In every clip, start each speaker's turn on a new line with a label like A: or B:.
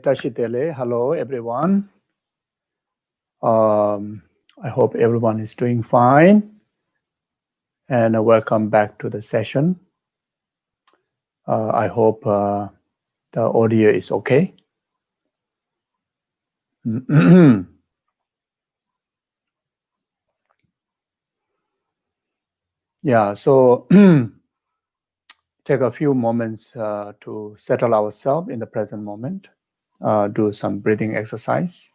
A: Tashitele. Hello, everyone. I hope everyone is doing fine, and welcome back to the session. I hope the audio is okay. Yeah, so take a few moments to settle ourselves in the present moment. Do some breathing exercise.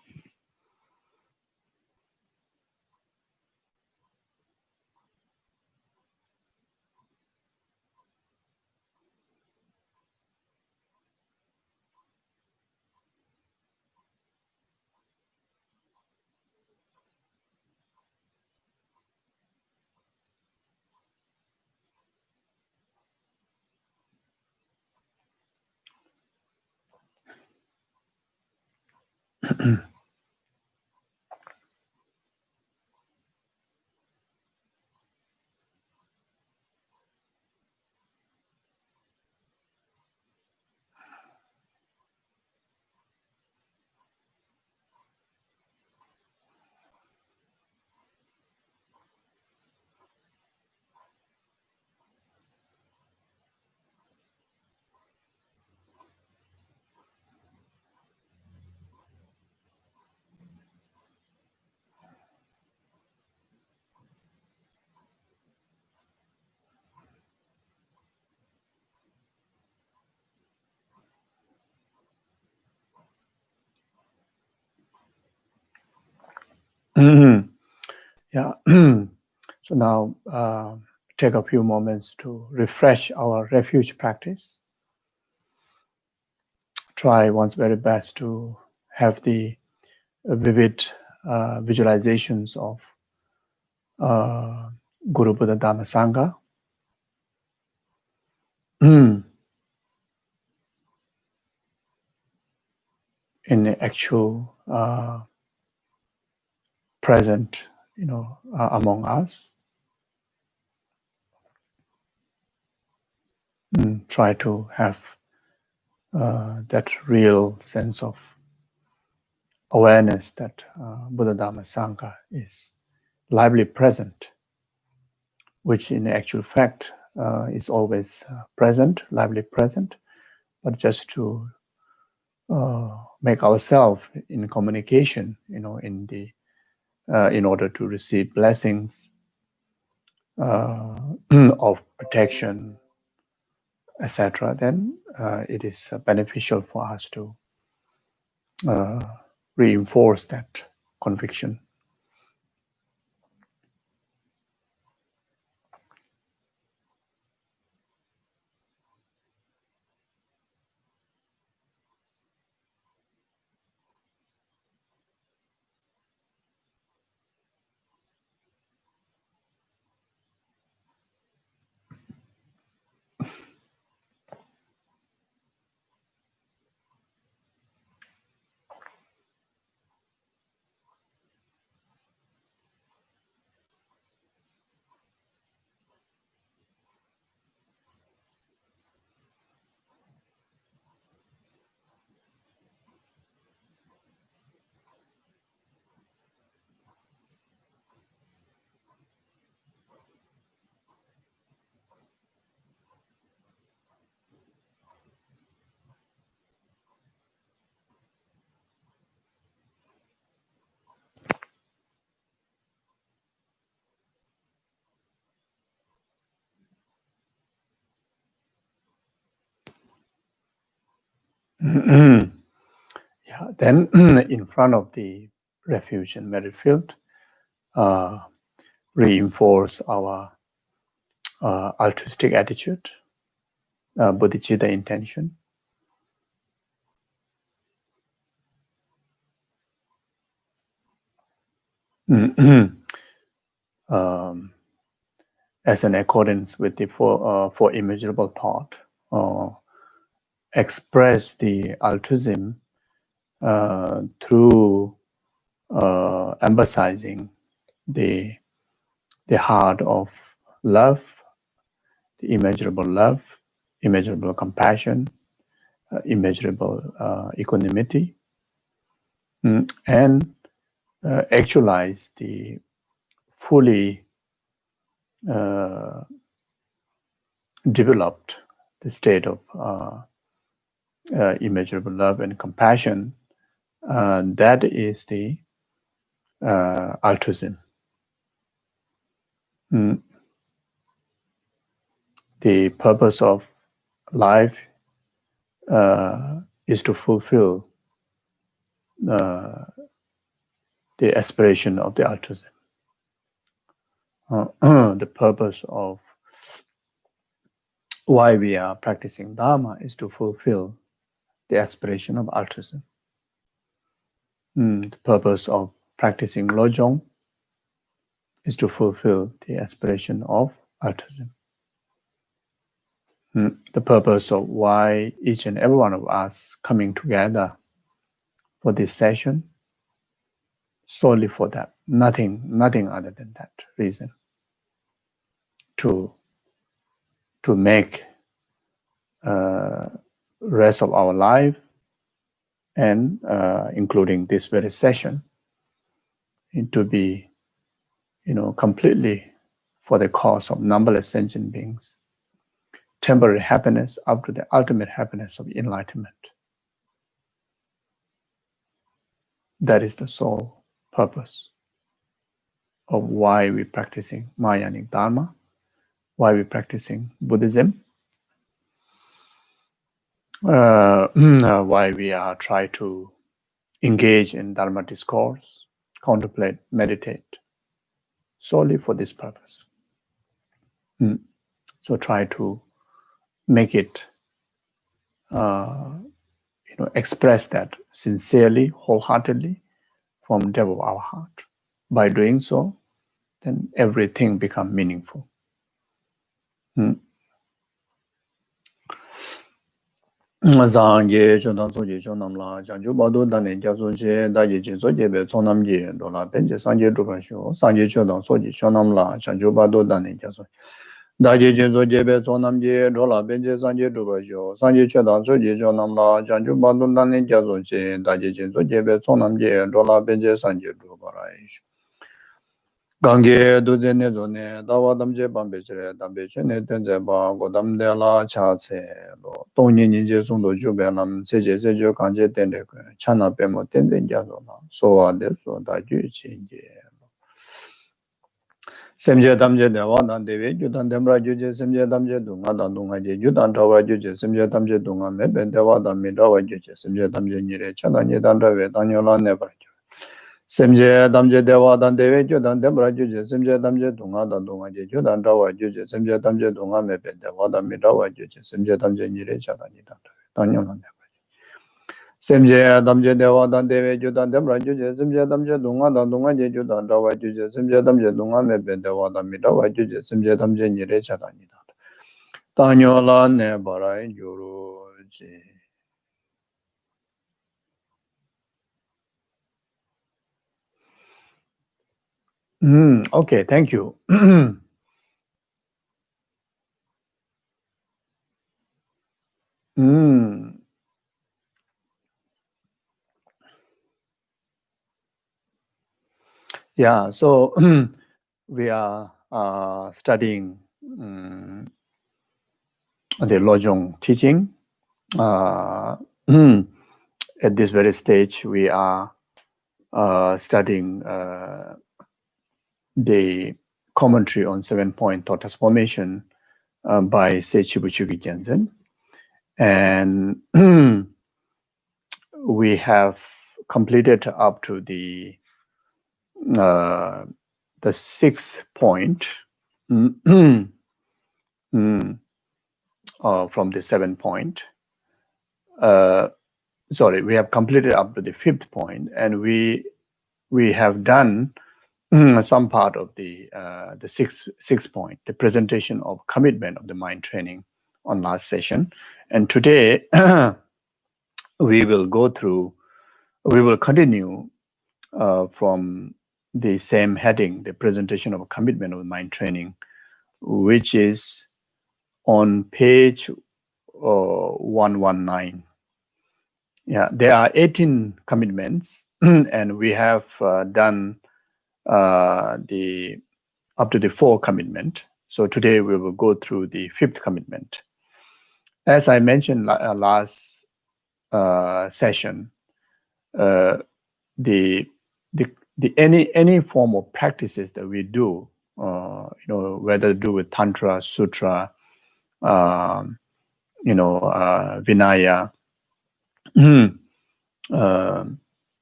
A: Yeah. So now take a few moments to refresh our refuge practice. Try one's very best to have the vivid visualizations of Guru Buddha Dhamma Sangha. In the actual present, among us. Try to have that real sense of awareness that Buddha Dhamma Sangha is lively present, which in actual fact is always present, lively present, but just to make ourselves in communication, in order to receive blessings of protection, etc., then it is beneficial for us to reinforce that conviction. Yeah, then in front of the refuge and merit field, reinforce our altruistic attitude, bodhichitta intention. As an accordance with the four immeasurable thought, express the altruism through emphasizing the heart of love, the immeasurable love, immeasurable compassion, immeasurable equanimity, and actualize the fully developed the state of immeasurable love and compassion. That is the altruism. The purpose of life is to fulfill the aspiration of the altruism. The purpose of why we are practicing Dharma is to fulfill the aspiration of altruism. The purpose of practicing Lojong is to fulfill the aspiration of altruism. The purpose of why each and every one of us coming together for this session, solely for that, nothing other than that reason, to make rest of our life, and including this very session, to be, completely for the cause of numberless sentient beings, temporary happiness up to the ultimate happiness of enlightenment. That is the sole purpose of why we're practicing Mahayanic Dharma, why we're practicing Buddhism, why we are trying to engage in Dharma discourse, contemplate, meditate, solely for this purpose. So try to make it, express that sincerely, wholeheartedly, from the depth of our heart. By doing so, then everything becomes meaningful. Zangye chodang soje chonam la janju bado dane jazo je daje je soje be chonam je dola benje sanje drupa sho sanje chodang soje chonam la janju bado dane jazo daje je soje be chonam je dola benje sanje drupa sho sanje chodang soje chonam la janju bado dane jazo je daje je soje be chonam je dola benje sanje drupa sho Gange doze ne zone dawa damje bambe chere dambe chene tenze ba godam de la cha che lo tongye ninje sondo jube nam seje seje kanje tende chana pemo tende jazo na so wa de so da ju chinje semje damje de wa dan dewe judan demra juje semje damje dunga dan dunga je judan dawa juje semje damje dunga me ben de wa dan mi dawa juje semje damje nire chana ni dan dawe dan yola ne ba semje damje dewa dan dewe jo dan dembra juje semje damje dunga dan dunga je jo dan dawa juje semje damje dunga me be dewa dan mi dawa juje semje damje nire chana ni dan dan yola ne ba semje damje dewa dan dewe jo dan dembra juje semje damje dunga dan dunga je jo dan dawa juje semje damje dunga me be dewa dan mi dawa juje semje damje nire chana ni dan yola ne ba ra juru ji. Okay, thank you. Yeah, so we are studying the Lojong teaching. At this very stage, we are studying the commentary on 7-point thought transformation by Seichibu Chugi Genzen. And we have completed up to the 6th point from the 7-point. Sorry, we have completed up to the 5th point, and we have done some part of the 6th point, the presentation of commitment of the mind training on last session. And today we will continue from the same heading, the presentation of commitment of mind training, which is on page 119. Yeah, there are 18 commitments, and we have done the up to the 4 commitment. So today we will go through the 5th commitment. As I mentioned last session, the any form of practices that we do, whether to do with Tantra, Sutra, Vinaya,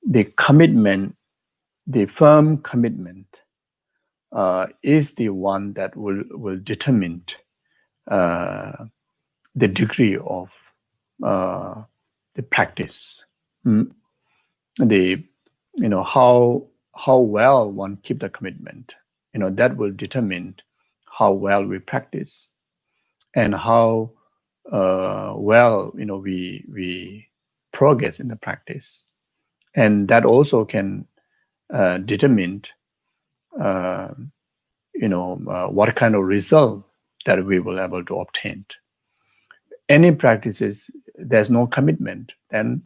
A: the commitment, the firm commitment, is the one that will determine the degree of the practice. The how well one keep the commitment, that will determine how well we practice and how well we progress in the practice, and that also can determine what kind of result that we will able to obtain. Any practices there's no commitment, then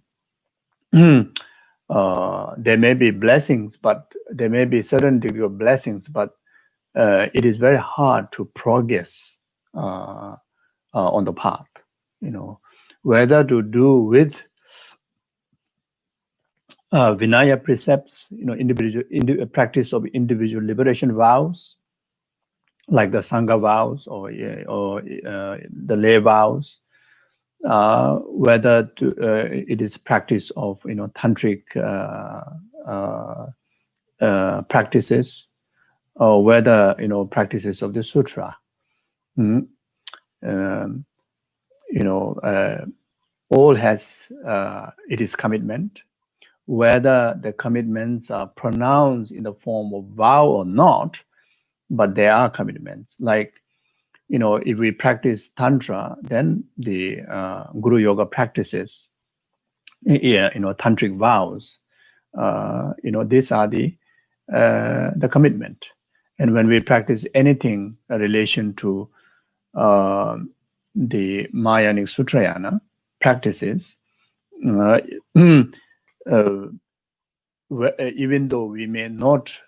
A: there may be blessings, but there may be certain degree of blessings, but it is very hard to progress on the path. Whether to do with Vinaya precepts, individual practice of individual liberation vows, like the Sangha vows or the lay vows, whether it is practice of tantric practices, or whether practices of the sutra. All has it is commitment. Whether the commitments are pronounced in the form of vow or not, but they are commitments. Like, if we practice Tantra, then the Guru Yoga practices, tantric vows, these are the commitment. And when we practice anything in relation to the Mahayanic Sutrayana practices, even though we may not,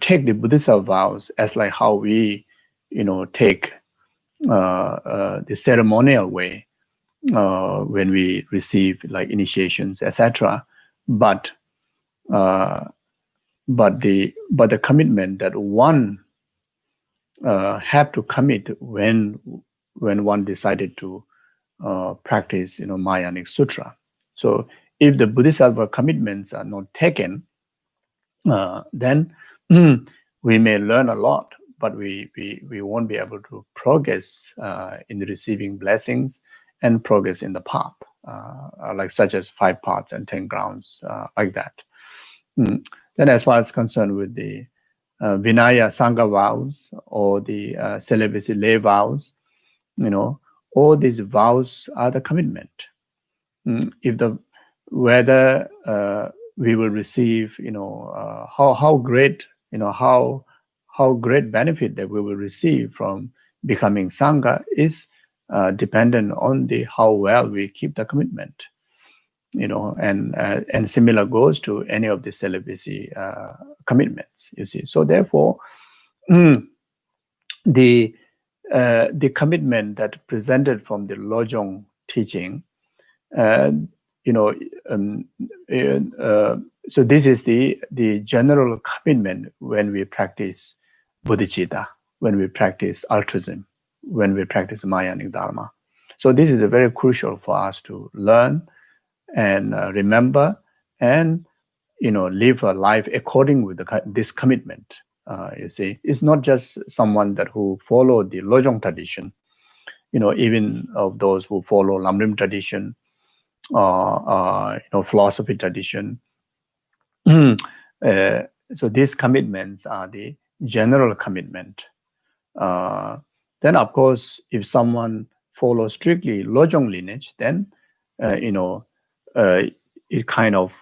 A: take the Buddhist vows as like how we, take the ceremonial way when we receive like initiations, etc. But the commitment that one have to commit when one decided to practice, Mahayanic Sutra. So if the Bodhisattva commitments are not taken, then we may learn a lot, but we won't be able to progress in receiving blessings and progress in the path, like such as 5 paths and 10 grounds, like that. Then as far as concerned with the Vinaya Sangha vows or the celibacy lay vows, all these vows are the commitment. Whether we will receive, how great, how great benefit that we will receive from becoming Sangha is dependent on how well we keep the commitment. And similar goes to any of the celibacy commitments, you see. So therefore, the commitment that presented from the Lojong teaching, so this is the general commitment when we practice bodhichitta, when we practice altruism, when we practice Mahayanic Dharma. So this is very crucial for us to learn and remember, and live a life according with this commitment. You see, it's not just someone who follow the Lojong tradition. Even of those who follow Lamrim tradition, philosophy tradition. So these commitments are the general commitment. Then, of course, if someone follows strictly Lojong lineage, then it kind of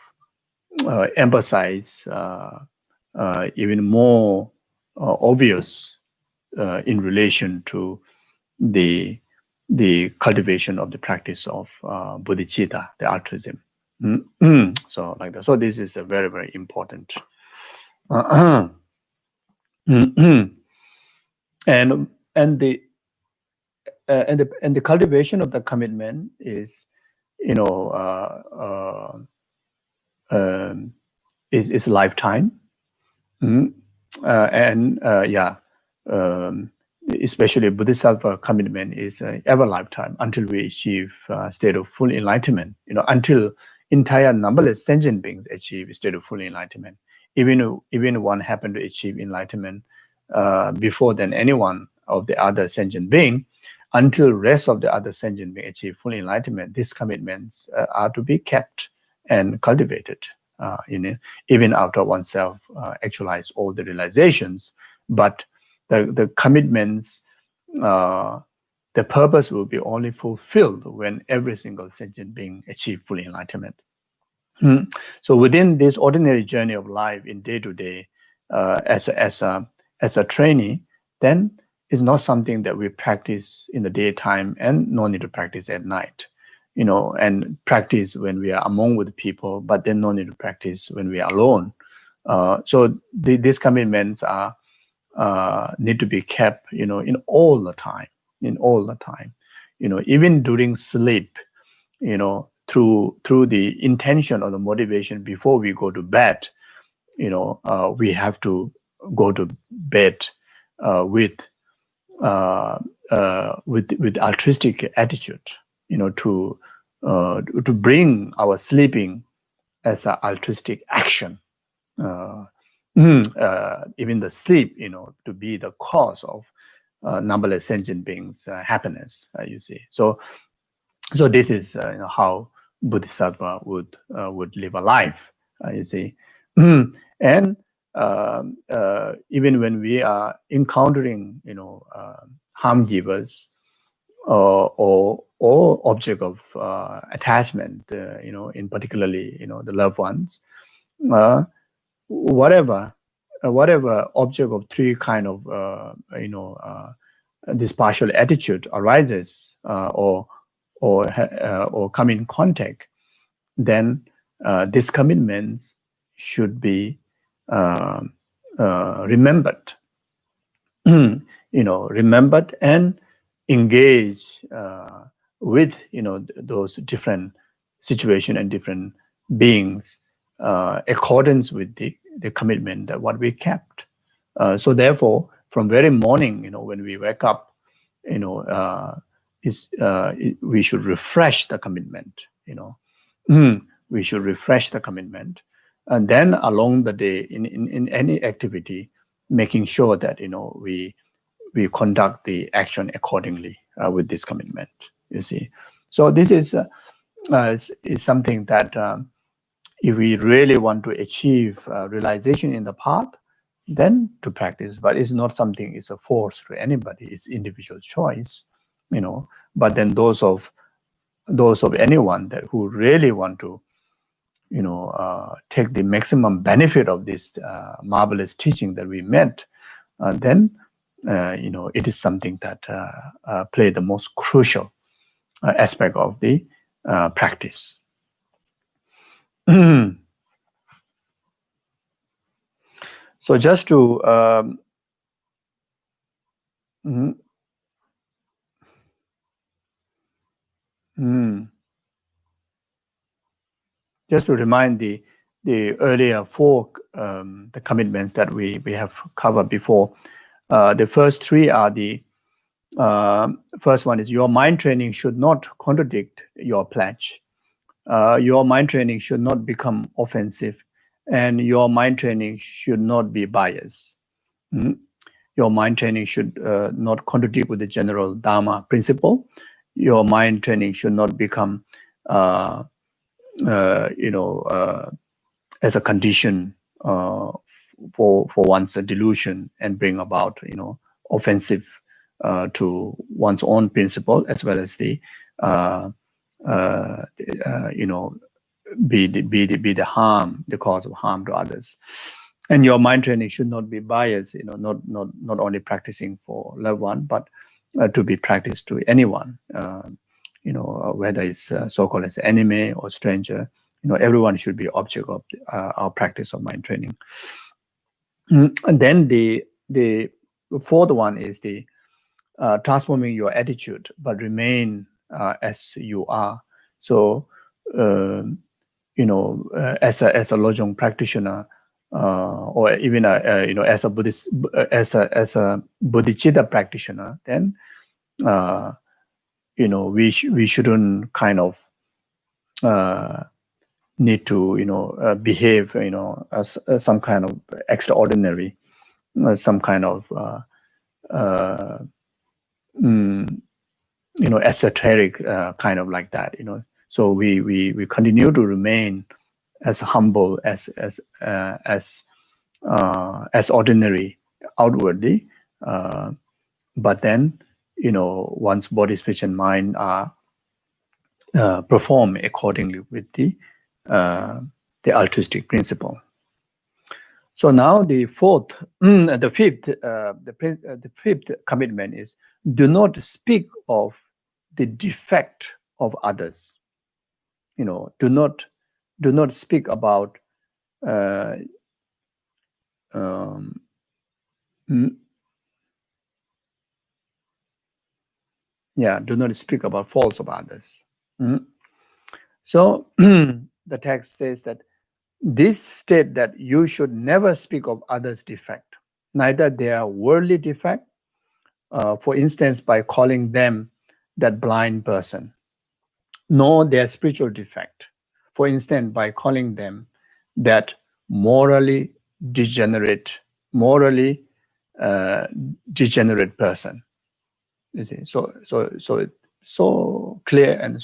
A: emphasize even more obvious in relation to the the cultivation of the practice of bodhichitta, the altruism. So like that. So this is a very, very important. And the cultivation of the commitment is, is a lifetime. Especially Bodhisattva commitment is ever lifetime until we achieve state of full enlightenment. Until entire numberless sentient beings achieve state of full enlightenment. Even one happen to achieve enlightenment before than anyone of the other sentient being, until rest of the other sentient being achieve full enlightenment, these commitments are to be kept and cultivated. Even after oneself actualize all the realizations, but the commitments, the purpose will be only fulfilled when every single sentient being achieve full enlightenment. So within this ordinary journey of life in day to day, as a trainee, then it's not something that we practice in the daytime and no need to practice at night. And practice when we are among with people, but then no need to practice when we are alone. So these commitments are need to be kept, in all the time, even during sleep, through the intention or the motivation before we go to bed, we have to go to bed with altruistic attitude, to bring our sleeping as an altruistic action. Even the sleep, to be the cause of numberless sentient beings' happiness. You see, so this is how Bodhisattva would live a life. You see, and even when we are encountering, harm givers or object of attachment, in particularly, the loved ones, whatever object of three kind of this partial attitude arises or come in contact, then these commitments should be remembered, remembered and engage with those different situation and different beings accordance with the commitment that what we kept. So therefore, from very morning, when we wake up, we should refresh the commitment. We should refresh the commitment, and then along the day, in any activity, making sure that we conduct the action accordingly with this commitment. You see, so this is something that if we really want to achieve realization in the path, then to practice. But it's not something, it's a force to anybody. It's individual choice, But then those of anyone that who really want to, take the maximum benefit of this marvelous teaching that we met, then it is something that play the most crucial aspect of the practice. So just to just to remind the earlier four the commitments that we have covered before. The first three are the first one is your mind training should not contradict your pledge. Your mind training should not become offensive, and your mind training should not be biased. Your mind training should not contradict with the general Dharma principle. Your mind training should not become, as a condition for one's delusion and bring about, offensive to one's own principle, as well as the be the harm, the cause of harm to others. And your mind training should not be biased, not only practicing for loved one, but to be practiced to anyone. Whether it's so-called as enemy or stranger, everyone should be object of our practice of mind training. And then the fourth one is the transforming your attitude, but remain as you are. So, as a Lojong practitioner, or even as a Buddhist, as a bodhichitta practitioner, then we shouldn't kind of need to behave as some kind of extraordinary, some kind of esoteric kind of like that. So we continue to remain as humble as ordinary outwardly, but then one's body, speech, and mind are perform accordingly with the altruistic principle. So now the fifth commitment is: do not speak of the defect of others. Do not speak about do not speak about faults of others. So the text says that this state that you should never speak of others' defect, neither their worldly defect, for instance, by calling them that blind person, nor their spiritual defect, for instance, by calling them that morally degenerate person. You see, so clear, and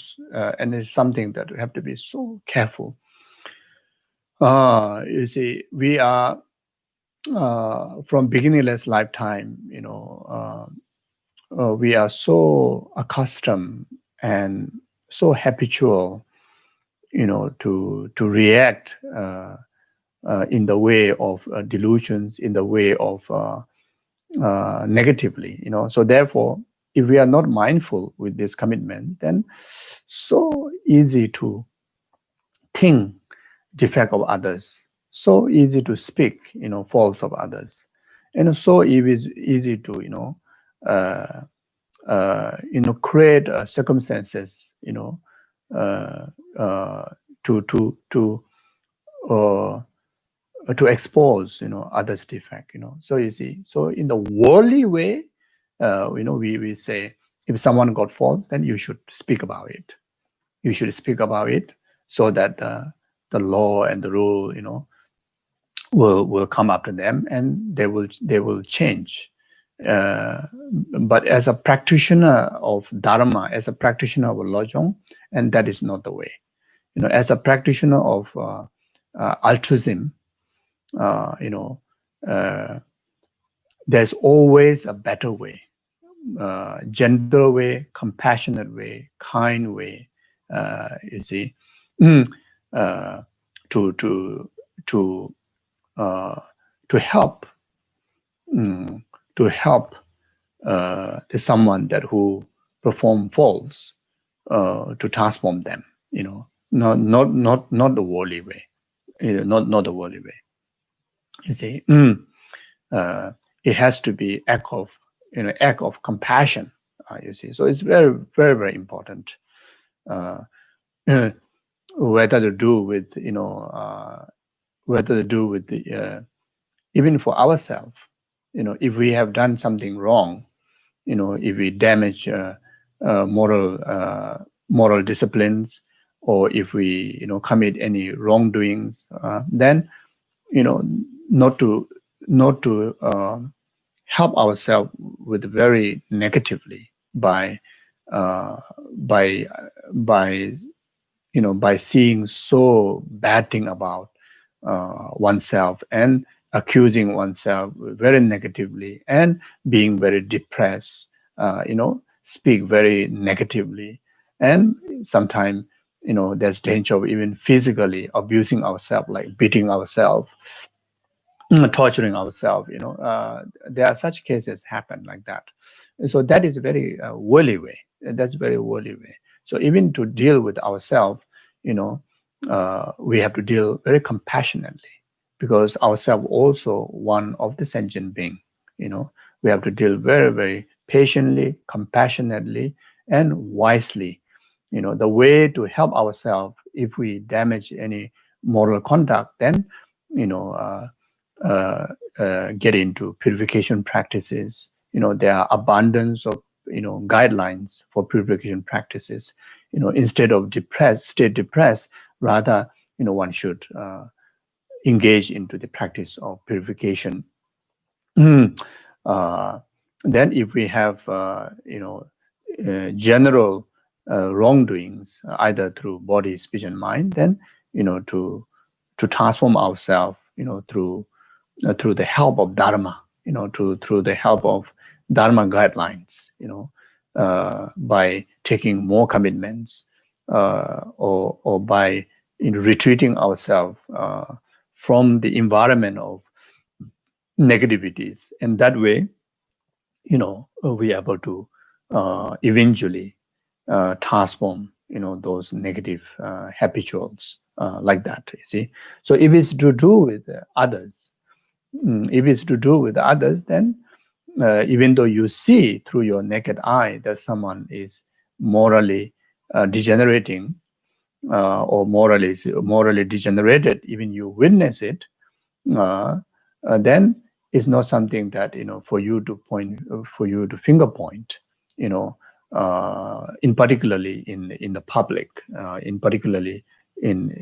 A: it's something that we have to be so careful. You see, we are from beginningless lifetime. We are so accustomed and so habitual, to react in the way of delusions, in the way of negatively. So therefore, if we are not mindful with this commitment, then so easy to think defect of others, so easy to speak, faults of others, and so easy to, create circumstances, to expose, others' defect, So you see, so in the worldly way, we say if someone got faults, then you should speak about it. You should speak about it so that the law and the rule, will come up to them and they will change. But as a practitioner of Dharma, as a practitioner of Lojong, and that is not the way. As a practitioner of altruism, there's always a better way, gentle way, compassionate way, kind way. You see, to help to someone that who perform faults, to transform them. Not the worldly way. Not the worldly way. You see, it has to be act of compassion. You see, so it's very, very, very important. Whether to do with the even for ourselves. If we have done something wrong, if we damage moral disciplines, or if we commit any wrongdoings, then not to help ourselves with very negatively by seeing so bad thing about oneself and accusing oneself very negatively and being very depressed, speak very negatively, and sometimes there's danger of even physically abusing ourselves, like beating ourselves, torturing ourselves. There are such cases happen like that. So that is a very worldly way. That's a very worldly way. So even to deal with ourselves, we have to deal very compassionately, because ourselves also one of the sentient being. We have to deal very, very patiently, compassionately, and wisely. The way to help ourselves, if we damage any moral conduct, then get into purification practices. There are abundance of guidelines for purification practices. Instead of stay depressed, rather one should engage into the practice of purification. Then if we have general wrongdoings, either through body, speech, and mind, then to transform ourselves through the help of Dharma, through the help of Dharma guidelines, by taking more commitments, or by retreating ourselves from the environment of negativities. And that way, we are able to eventually transform those negative habituals, like that, you see. So if it's to do with others, then even though you see through your naked eye that someone is morally degenerating, or morally degenerated, even you witness it, then it's not something that for you to finger point, in particularly in the public, in particularly in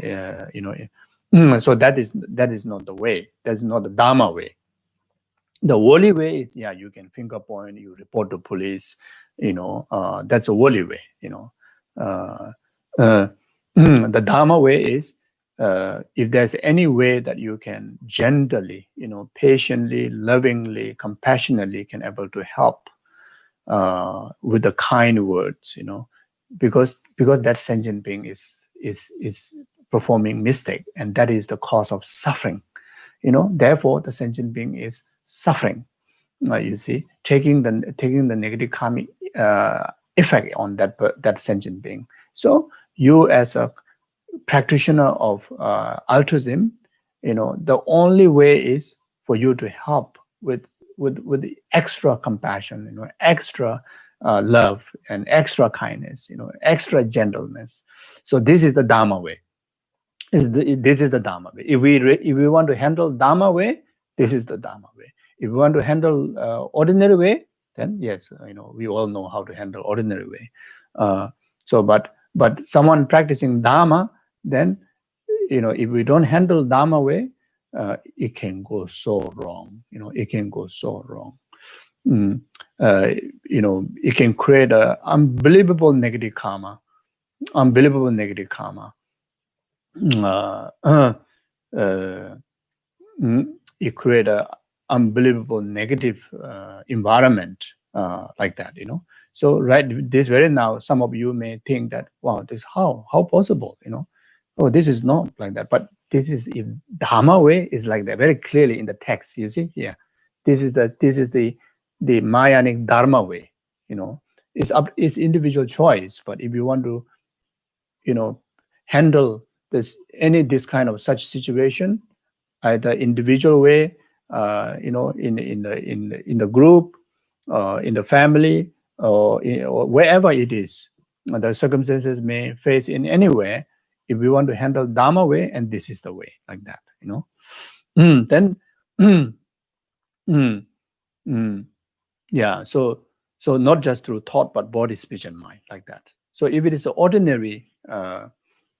A: so that is not the way. That's not the Dharma way. The worldly way is, you can finger point, you report to police, that's a worldly way. The Dharma way is, if there's any way that you can gently, patiently, lovingly, compassionately can able to help with the kind words, because that sentient being is performing mistake, and that is the cause of suffering. Therefore the sentient being is suffering. You see, taking the negative karmic effect on that sentient being. So you, as a practitioner of altruism, the only way is for you to help with extra compassion, extra love and extra kindness, extra gentleness. So this is the Dharma way. This is the Dharma way. If we want to handle Dharma way, this is the Dharma way. If we want to handle ordinary way, then yes, we all know how to handle ordinary way. But someone practicing Dharma, then if we don't handle Dharma way, it can go so wrong. It can go so wrong. It can create a unbelievable negative karma. It create a unbelievable negative environment, like that. So right this very now, some of you may think that, wow, this how possible, oh, this is not like that. But this is, if Dharma way is like that, very clearly in the text, you see here. This is the Mayanic Dharma way. It's individual choice. But if you want to handle this kind of such situation, either individual way, in the group, in the family, or wherever it is, the circumstances may face in anywhere. If we want to handle Dharma way, and this is the way, like that, then so not just through thought, but body, speech, and mind, like that. So if it is ordinary,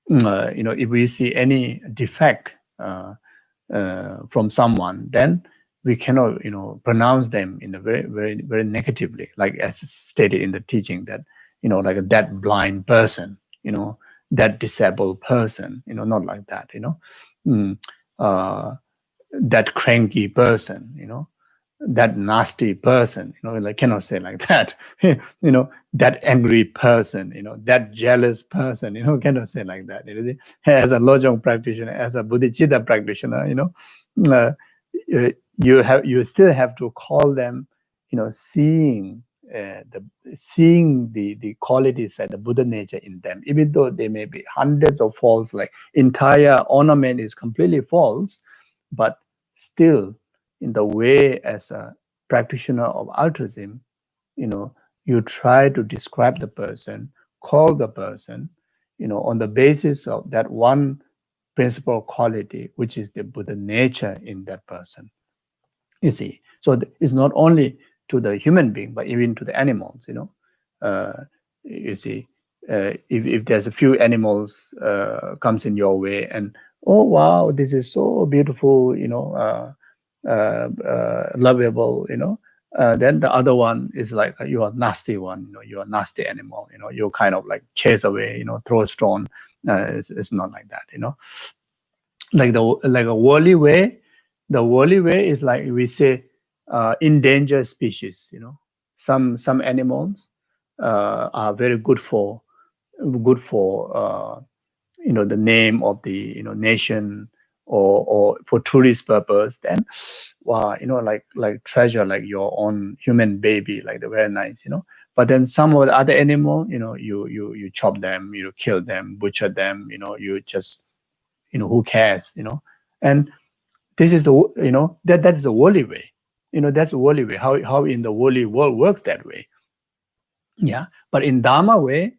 A: if we see any defect from someone, then we cannot pronounce them in a very, very, very negatively, like as stated in the teaching, that like that blind person, that disabled person, not like that, that cranky person, that nasty person, like cannot say like that. That angry person, that jealous person, cannot say like that. As a Lojong practitioner, as a bodhichitta practitioner, you still have to call them, seeing seeing the qualities and the Buddha nature in them, even though they may be hundreds of false, like entire ornament is completely false, but still, in the way as a practitioner of altruism, you try to describe the person, call the person, on the basis of that one principal quality, which is the Buddha nature in that person. You see, so it's not only to the human being, but even to the animals. You see, if there's a few animals comes in your way, and oh wow, this is so beautiful, lovable, then the other one is like you are nasty one, you're a nasty animal, you kind of like chase away, throw a stone. It's not like that, like a worldly way. The worldly way is like we say endangered species. Some animals are very good for the name of the nation, or for tourist purpose. Then wow, like treasure, like your own human baby, like they're very nice. But then some of the other animal, you chop them, kill them, butcher them. You just who cares. And this is the that is the worldly way. That's the worldly way. How in the worldly world works that way. Yeah, but in Dharma way,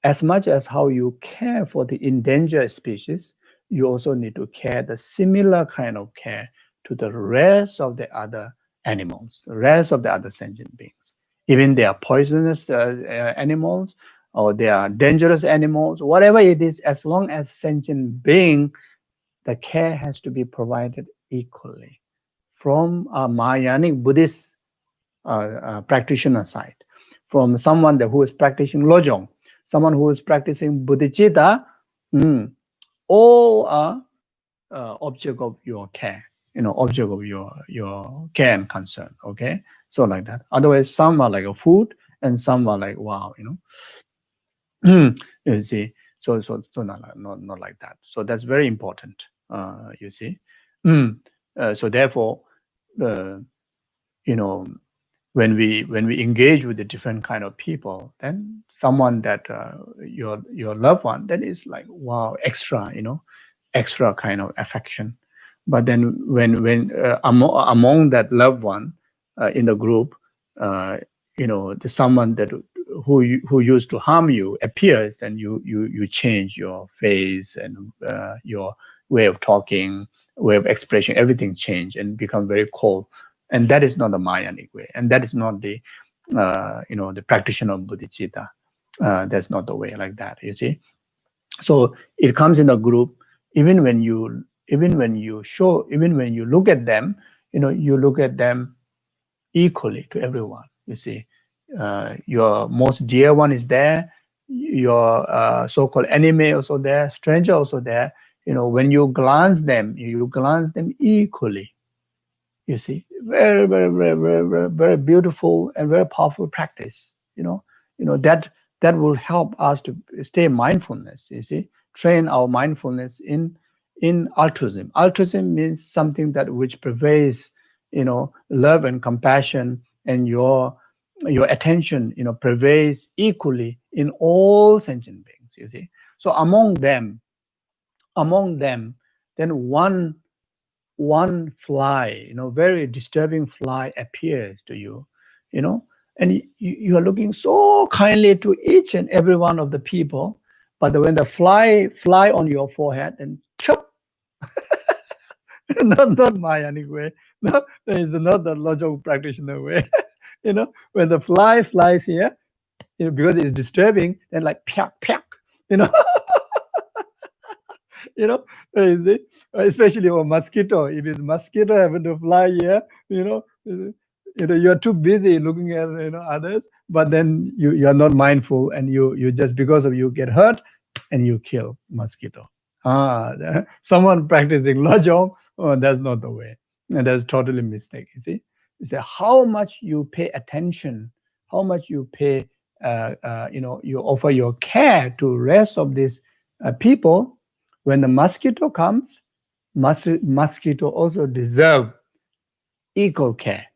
A: as much as how you care for the endangered species, you also need to care the similar kind of care to the rest of the other animals, the rest of the other sentient beings. Even they are poisonous animals, or they are dangerous animals, whatever it is, as long as sentient being, the care has to be provided equally. From a Mahayanic Buddhist practitioner side, from someone who is practicing Lojong, someone who is practicing bodhichitta, all are object of your care, object of your care and concern. Okay, so like that. Otherwise, some are like a food, and some are like wow, you see. So not like that. So that's very important. You see. So therefore, when we engage with the different kind of people, then someone that your loved one, that is like wow, extra kind of affection. But then when among that loved one in the group, there's someone that who used to harm you appears, then you change your face and your way of talking, way of expression, everything change and become very cold. And that is not the Mahayanic way, and that is not the the practitioner of bodhicitta. That's not the way like that. You see, so it comes in a group. Even when you look at them, you look at them equally to everyone. You see, your most dear one is there, your so-called enemy also there, stranger also there. When you glance them equally. You see, very, very, very, very, very, very beautiful and very powerful practice. That will help us to stay mindfulness. You see, train our mindfulness in altruism. Altruism means something that which pervades, love and compassion, and your attention, pervades equally in all sentient beings. You see, so among them, then one fly, very disturbing fly appears to you, and you are looking so kindly to each and every one of the people, but when the fly on your forehead, and chop, not Mahayanic way, no, it's not the Lojong practitioner way, when the fly flies here, because it's disturbing, then like piak piak, you see, especially for mosquito. If it's mosquito having to fly here, you're too busy looking at others, but then you are not mindful, and you just because of you get hurt, and you kill mosquito. Someone practicing Lojong, that's not the way, and that's totally mistake. You see, how much you pay attention, how much you pay, you offer your care to rest of these people. When the mosquito comes, mosquito also deserve equal care.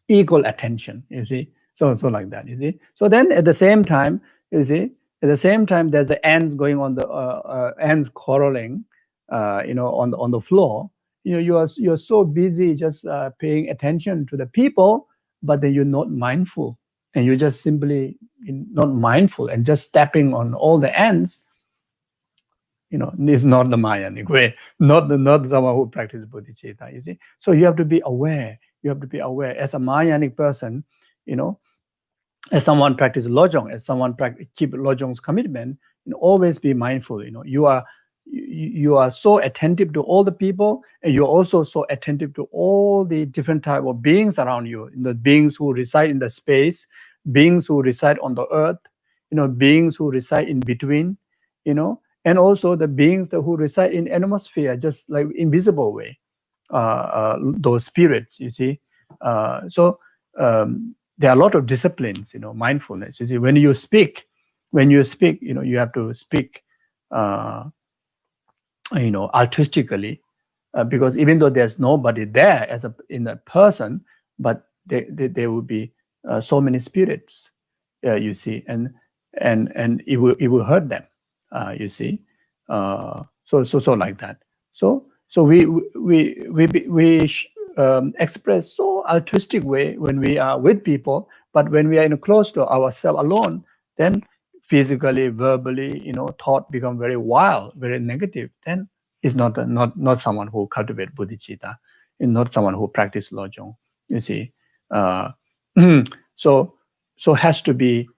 A: equal attention, you see. So like that, you see. So then at the same time, you see, at the same time, there's the ants going on the ants quarreling, on the floor. You're so busy just paying attention to the people, but then you're not mindful, and you're just simply not mindful and just stepping on all the ants. Is not the Mayanic way, not someone who practices bodhicitta, you see. So you have to be aware. You have to be aware as a Mayanic person, as someone practice Lojong, as someone keep Lojong's commitment, always be mindful. You are so attentive to all the people, and you're also so attentive to all the different type of beings around you. The beings who reside in the space, beings who reside on the earth, beings who reside in between, and also the beings who reside in atmosphere, just like invisible way, those spirits, you see. So there are a lot of disciplines, mindfulness. You see, when you speak, you have to speak, altruistically, because even though there's nobody there in a person, but there will be so many spirits, you see, and it will hurt them, you see. So like that. So we express so altruistic way when we are with people, but when we are close to ourselves alone, then physically, verbally, thought become very wild, very negative. Then is not someone who cultivate bodhicitta, and not someone who practice Lojong. You see, so has to be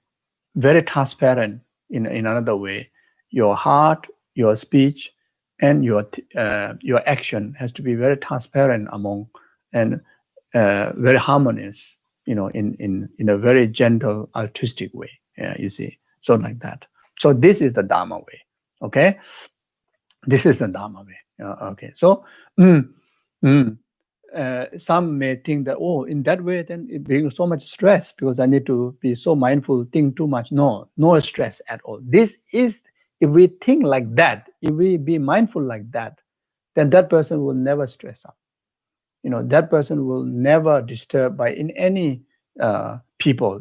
A: very transparent in another way. Your heart, your speech, and your action has to be very transparent among, and very harmonious, in a very gentle, altruistic way. You see, so like that. So this is the Dharma way. Okay, this is the Dharma way. Okay, so some may think that, in that way, then it brings so much stress because I need to be so mindful, think too much. No stress at all. This is, if we think like that, if we be mindful like that, then that person will never stress up. That person will never disturb by any people,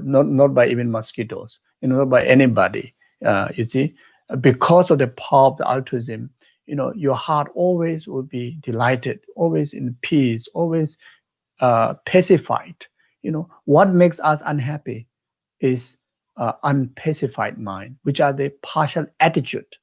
A: not by even mosquitoes, not by anybody. You see, because of the power of the altruism, your heart always will be delighted, always in peace, always pacified. What makes us unhappy is unpacified mind, which are the partial attitude,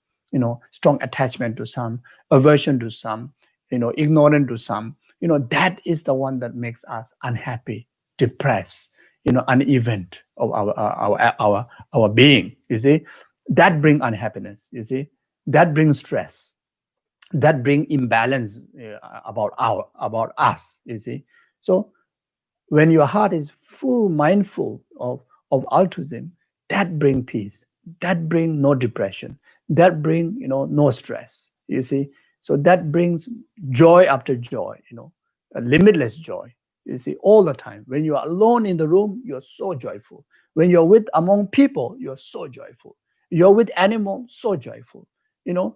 A: strong attachment to some, aversion to some, ignorant to some. That is the one that makes us unhappy, depressed, uneven of our being. You see, that brings unhappiness. You see, that brings stress, that bring imbalance about us. You see, so when your heart is full mindful of altruism, that bring peace, that bring no depression, that bring no stress. You see, so that brings joy after joy, a limitless joy. You see, all the time. When you are alone in the room, you're so joyful. When you're among people, you're so joyful. You're with animals, so joyful. You're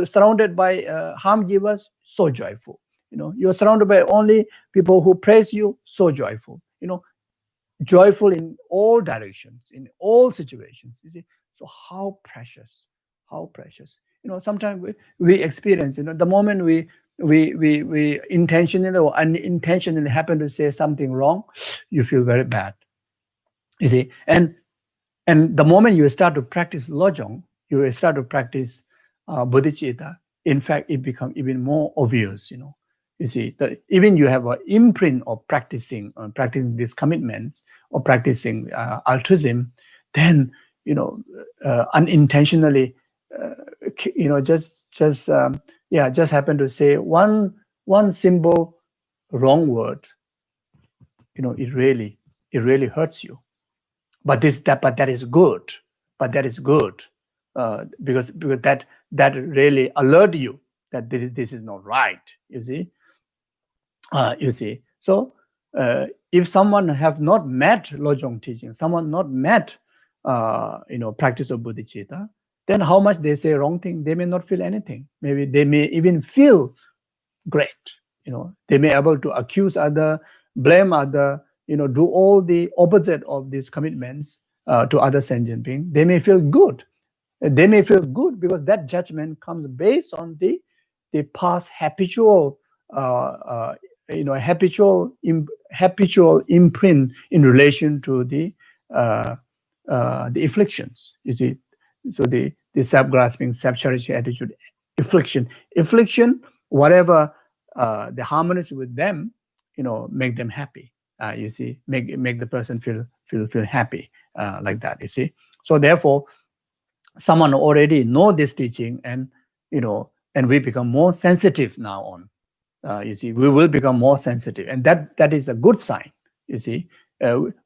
A: surrounded by harm givers, so joyful. You're surrounded by only people who praise you, so joyful. Joyful in all directions, in all situations. You see, so how precious. Sometimes we experience, the moment we intentionally or unintentionally happen to say something wrong, you feel very bad. You see, and the moment you start to practice Lojong, you start to practice bodhicitta. In fact, it becomes even more obvious. You see, that even you have an imprint of practicing these commitments or practicing altruism, then unintentionally, just happen to say one simple wrong word. It really hurts you. But that is good. Because that really alert you that this is not right. You see. So if someone have not met Lojong teaching, someone not met practice of bodhicitta, then how much they say wrong thing, they may not feel anything. Maybe they may even feel great. They may able to accuse other, blame other, do all the opposite of these commitments to other sentient beings. They may feel good. They may feel good because that judgment comes based on the past habitual, habitual imprint in relation to the afflictions. You see, so the self-grasping, self-cherishing attitude, affliction, whatever the harmonies with them, make them happy. You see, make the person feel happy, like that. You see, so therefore, someone already know this teaching, and and we become more sensitive now on. You see, we will become more sensitive, and that is a good sign. You see,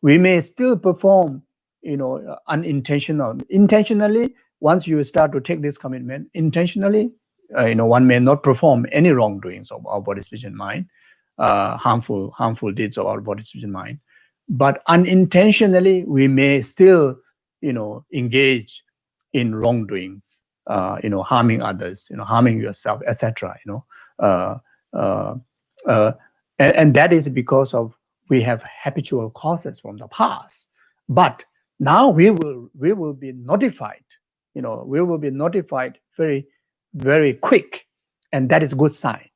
A: we may still perform, intentionally. Once you start to take this commitment intentionally, one may not perform any wrongdoings of our body, speech, and mind, harmful deeds of our body, speech, and mind. But unintentionally, we may still, engage in wrongdoings, harming others, harming yourself, etc. And that is because of we have habitual causes from the past. But now we will be notified. We will be notified very, very quick, and that is a good sign.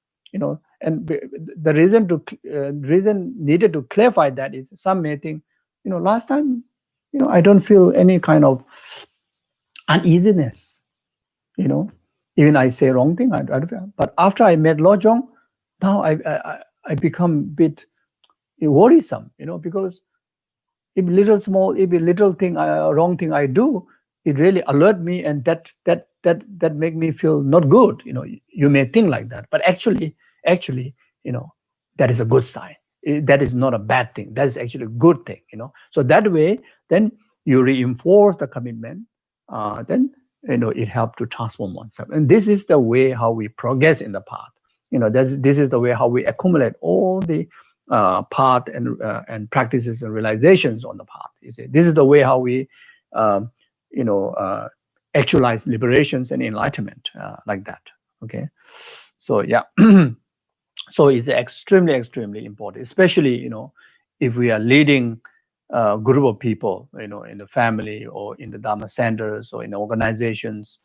A: And the reason needed to clarify that is some may think, last time, I don't feel any kind of uneasiness. Even I say wrong thing, I don't feel. But after I met Lojong, now I become a bit worrisome, because if little thing, wrong thing I do, it really alert me, and that make me feel not good. You may think like that, but actually, that is a good sign. That is not a bad thing. That is actually a good thing. So that way, then you reinforce the commitment. Then it helps to transform oneself, and this is the way how we progress in the path. This is the way how we accumulate all the path and practices and realizations on the path. You see, this is the way how we actualize liberations and enlightenment, like that. Okay, so yeah. So it's extremely, extremely important, especially if we are leading a group of people, in the family or in the Dharma centers or in organizations.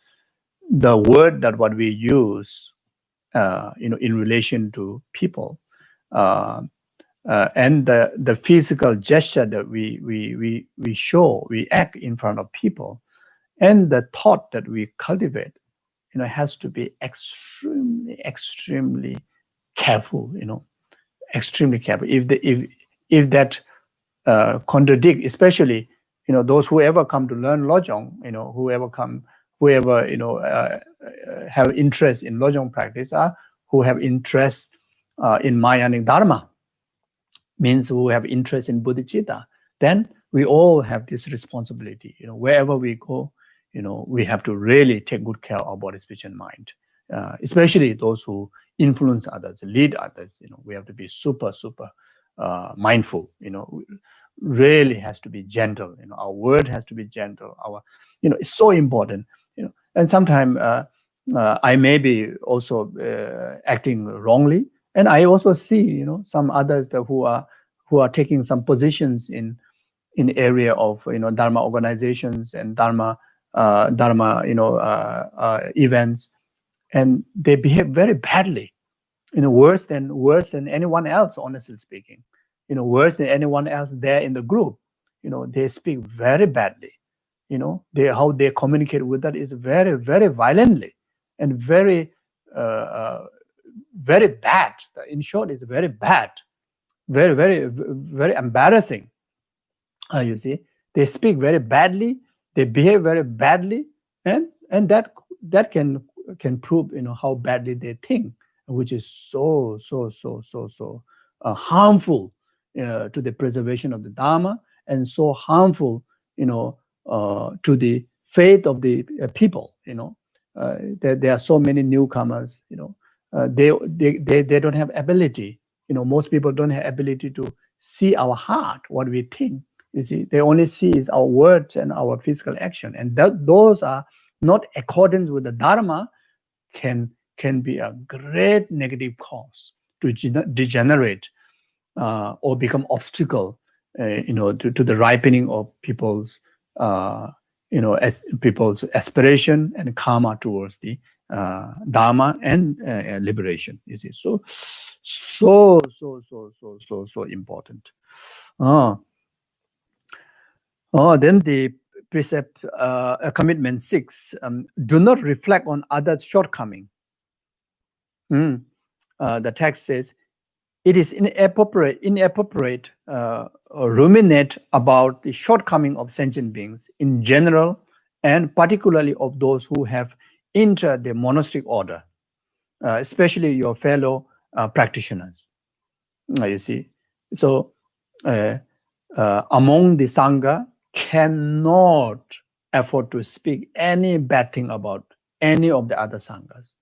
A: The word that what we use, in relation to people, and the physical gesture that we show, we act in front of people, and the thought that we cultivate, has to be extremely, extremely careful. Extremely careful. If that contradict, especially those who ever come to learn Lojong, whoever have interest in Lojong practice, who have interest in Mahayanic Dharma, means who have interest in bodhichitta, then we all have this responsibility. Wherever we go, we have to really take good care of our body, speech, and mind. Especially those who influence others, lead others. We have to be super, super mindful. Really has to be gentle. Our word has to be gentle. It's so important. And sometimes I may be also acting wrongly, and I also see some others who are taking some positions in area of Dharma organizations and Dharma events, and they behave very badly. Worse than anyone else, honestly speaking. Worse than anyone else there in the group. They speak very badly. How they communicate with that is very, very violently and very, very bad. In short, it's very bad, very, very, very embarrassing. You see, they speak very badly, they behave very badly, and that can prove how badly they think, which is so harmful to the preservation of the Dharma, and so harmful to the faith of the people. There are so many newcomers. They don't have ability. Most people don't have ability to see our heart, what we think. You see, they only see is our words and our physical action, and those are not accordance with the Dharma. Can be a great negative cause to degenerate or become obstacle, to the ripening of people's, as people's aspiration and karma towards the dharma and liberation. You see, so important. Then the precept, commitment 6: do not reflect on others' shortcoming. The text says, it is inappropriate ruminate about the shortcoming of sentient beings in general, and particularly of those who have entered the monastic order, especially your fellow practitioners. You see, so among the Sangha, cannot afford to speak any bad thing about any of the other Sanghas.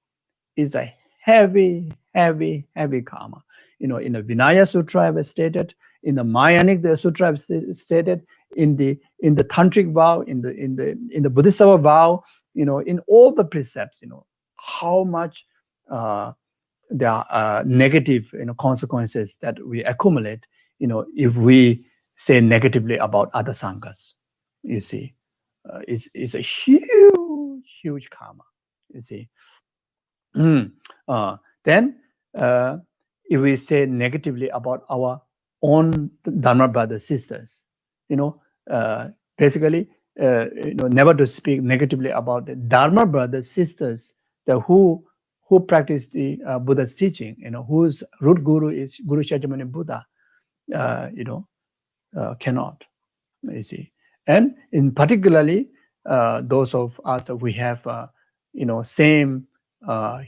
A: It's a heavy karma. In the Vinaya Sutra, I've stated, in the Mahayanic Sutra, I've stated, in the Tantric vow, in the Bodhisattva vow, in all the precepts, how much there are negative consequences that we accumulate, if we say negatively about other Sanghas. You see, it's a huge karma. You see. Then if we say negatively about our own Dharma brothers, sisters, basically, never to speak negatively about the Dharma brothers, sisters, who practice the Buddha's teaching, whose root guru is Guru Shakyamuni Buddha, cannot, you see. And in particularly, those of us that we have, same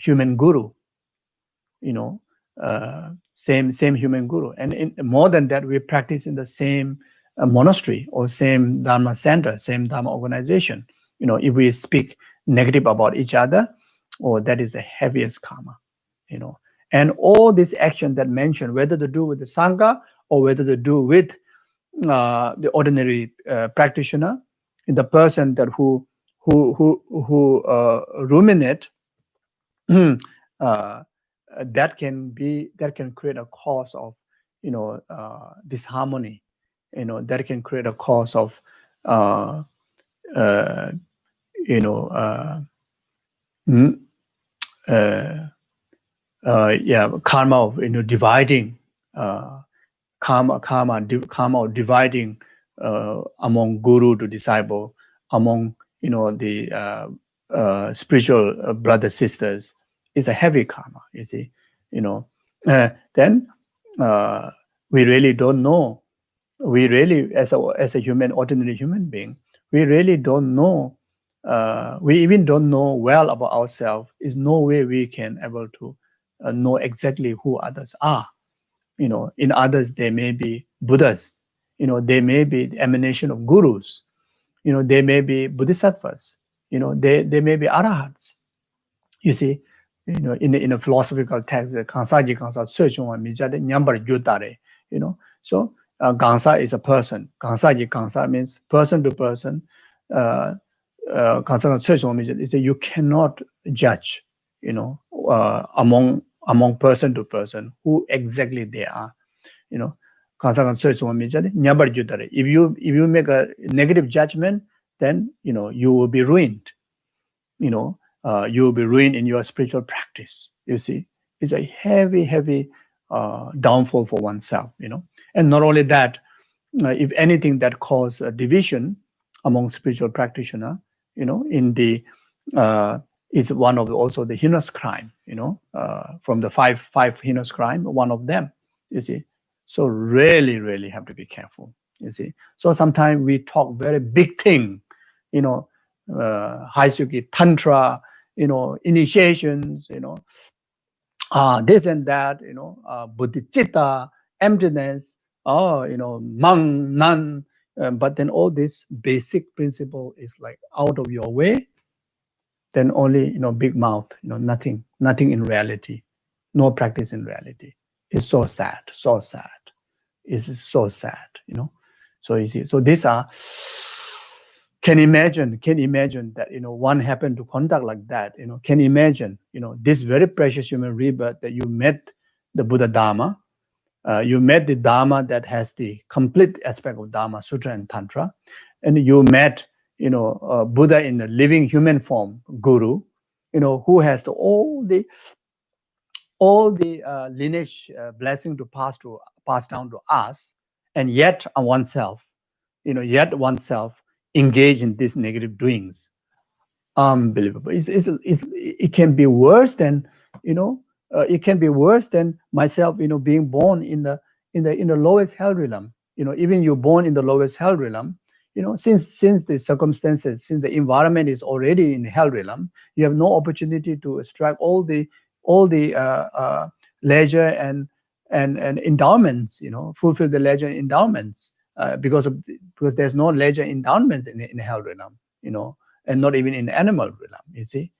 A: human guru, same human guru, and more than that, we practice in the same monastery or same Dharma center, same Dharma organization. If we speak negative about each other, that is the heaviest karma. And all this action that mentioned, whether to do with the Sangha or whether to do with the ordinary practitioner, the person that who ruminate, that can create a cause of disharmony, that can create a cause of karma of dividing, karma of dividing among guru to disciple, among the spiritual brothers, sisters. Is a heavy karma, you see. Then we really don't know. We really, as a human, ordinary human being, we really don't know. We even don't know well about ourselves. Is no way we can able to know exactly who others are. In others they may be Buddhas. They may be the emanation of gurus. They may be bodhisattvas. They may be arahats. You see. In a philosophical text, Kansaji Kansa Tsuechungwa Mijade Nyambar Gyutare, So Kansa is a person. Kansaji Kansa means person to person. Kansa Tsuechungwa Mijade is that you cannot judge, among person to person who exactly they are. Kansa Tsuechungwa Mijade Nyambar Gyutare. If you make a negative judgment, then you will be ruined. You will be ruined in your spiritual practice. You see, it's a heavy downfall for oneself. And not only that, if anything that cause a division among spiritual practitioner, in the it's one of also the heinous crime. From the five heinous crime, one of them. You see, so really have to be careful. You see, so sometimes we talk very big thing. Haisuki Tantra, initiations, this and that, bodhichitta, emptiness, mang, none. But then all this basic principle is like out of your way. Then only, big mouth, nothing in reality, no practice in reality. It's so sad. It's so sad, So you see, so these are. Can imagine that one happened to conduct like that. Can imagine this very precious human rebirth that you met the Buddha Dharma. You met the Dharma that has the complete aspect of Dharma, Sutra, and Tantra, and you met, Buddha in the living human form, Guru, who has all the lineage blessing to pass down to us, and yet oneself, engage in these negative doings. Unbelievable. It can be worse than, it can be worse than myself, being born in the lowest hell realm. Even you're born in the lowest hell realm, since the circumstances, since the environment is already in hell realm, you have no opportunity to extract all the leisure and endowments, fulfill the leisure and endowments, because there's no leisure endowments in hell realm, and not even in the animal realm, you see.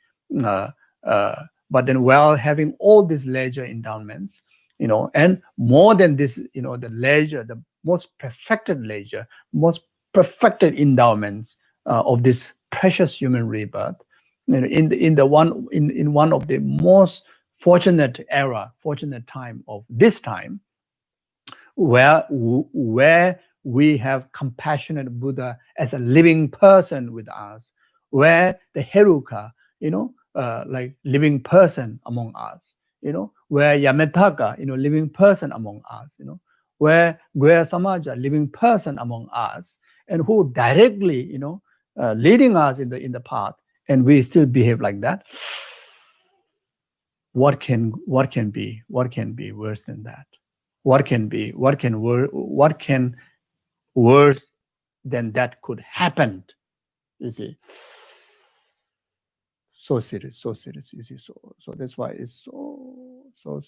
A: But then while having all these leisure endowments, and more than this, the leisure, the most perfected leisure, most perfected endowments of this precious human rebirth, in one of the most fortunate time of this time, where we have compassionate Buddha as a living person with us, where the Heruka, like living person among us, where Yametaka, living person among us, where Guya Samaja, living person among us, and who directly, leading us in the path, and we still behave like that. What can be worse than that? What can worse than that could happen? You see, so serious. You see, so that's why it's so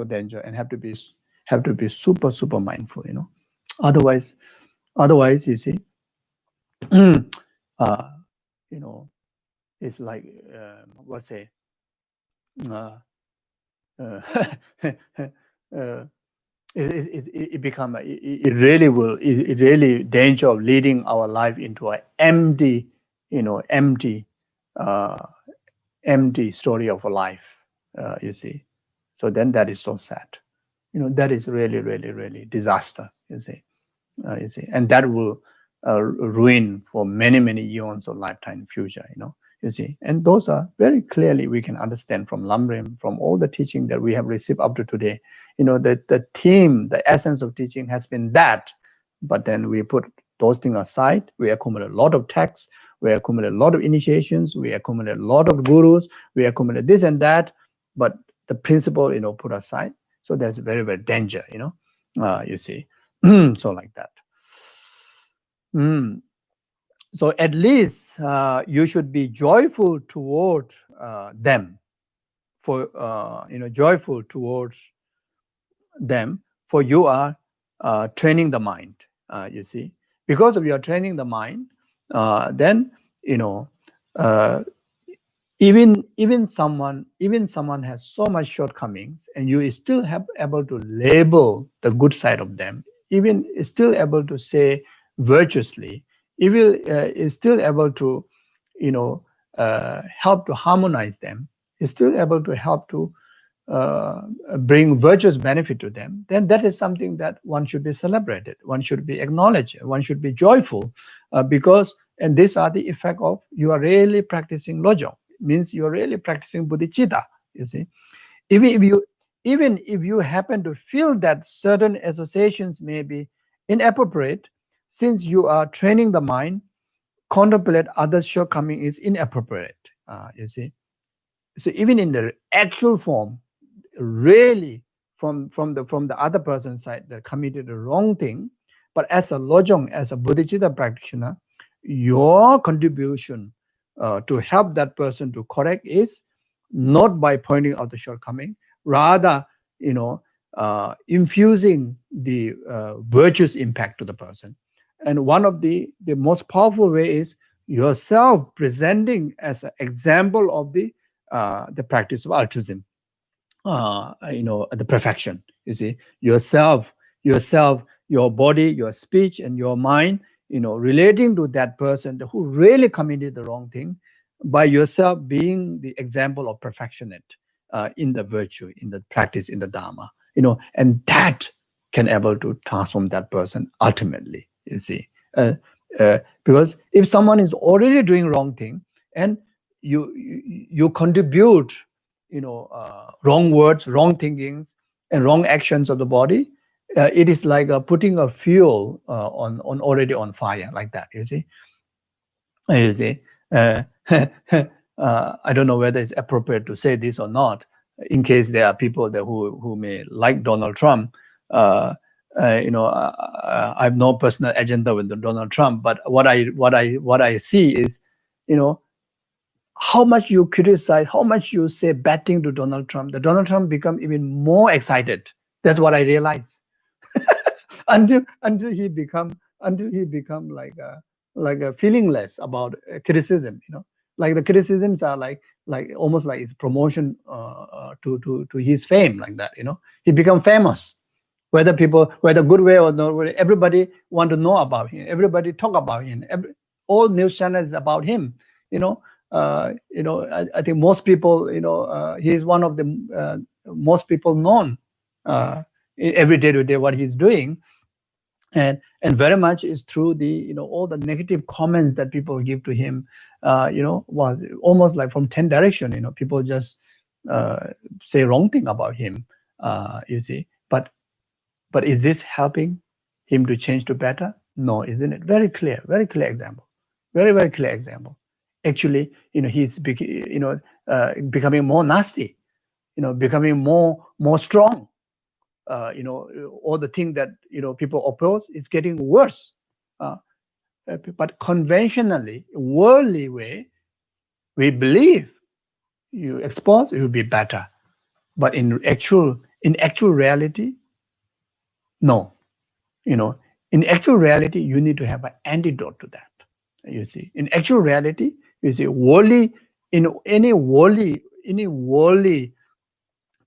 A: danger, and have to be super mindful. Otherwise, you see, it's like what's say. It become it really danger of leading our life into an empty story of a life, you see. So then that is so sad, that is really disaster, you see, and that will ruin for many eons of lifetime future, you see. And those are very clearly we can understand from Lamrim, from all the teaching that we have received up to today. That the theme, the essence of teaching has been that, but then we put those things aside. We accumulate a lot of texts, we accumulate a lot of initiations, we accumulate a lot of gurus, we accumulate this and that, but the principle, put aside. So there's very danger, you see. So like that. So at least you should be joyful toward them, joyful towards them, for you are training the mind, you see. Because of your training the mind, then even someone has so much shortcomings, and you still have able to label the good side of them, even still able to say virtuously, even is still able to help to harmonize them, is still able to help to bring virtuous benefit to them, then that is something that one should be celebrated, one should be acknowledged, one should be joyful, because, and these are the effect of you are really practicing Lojong. Means you are really practicing bodhichitta, you see. Even if you happen to feel that certain associations may be inappropriate, since you are training the mind, contemplate others' shortcoming is inappropriate, you see. So even in the actual form, really from the other person's side that committed the wrong thing, but as a Lojong, as a bodhichitta practitioner, your contribution to help that person to correct is not by pointing out the shortcoming, rather infusing the virtuous impact to the person. And one of the most powerful way is yourself presenting as an example of the practice of altruism, the perfection. You see, yourself, your body, your speech, and your mind, relating to that person who really committed the wrong thing, by yourself being the example of perfectionate, in the virtue, in the practice, in the Dharma, and that can able to transform that person ultimately, you see. Because if someone is already doing wrong thing and you contribute, wrong words, wrong thinkings, and wrong actions of the body, it is like putting a fuel on already on fire, like that, you see. You see, I don't know whether it's appropriate to say this or not, in case there are people that who may like Donald Trump. I have no personal agenda with Donald Trump, but what I see is, how much you criticize, how much you say bad thing to Donald Trump, the Donald Trump become even more excited. That's what I realize. until he become like a feelingless about criticism. Like the criticisms are like almost like it's promotion to his fame, like that. He become famous, whether good way or not. Everybody want to know about him. Everybody talk about him. All news channels about him. I think most people. He is one of the most people known every day to day what he's doing. And very much is through the all the negative comments that people give to him, was almost like from 10 direction. People just say wrong thing about him, you see. But is this helping him to change to better? No, isn't it? Very clear example. Very clear example. Actually, he's becoming more nasty, becoming more strong. All the thing that people oppose is getting worse. But conventionally, worldly way, we believe you expose, it will be better. But in actual reality, no. In actual reality, you need to have an antidote to that. You see, in actual reality, you see, any worldly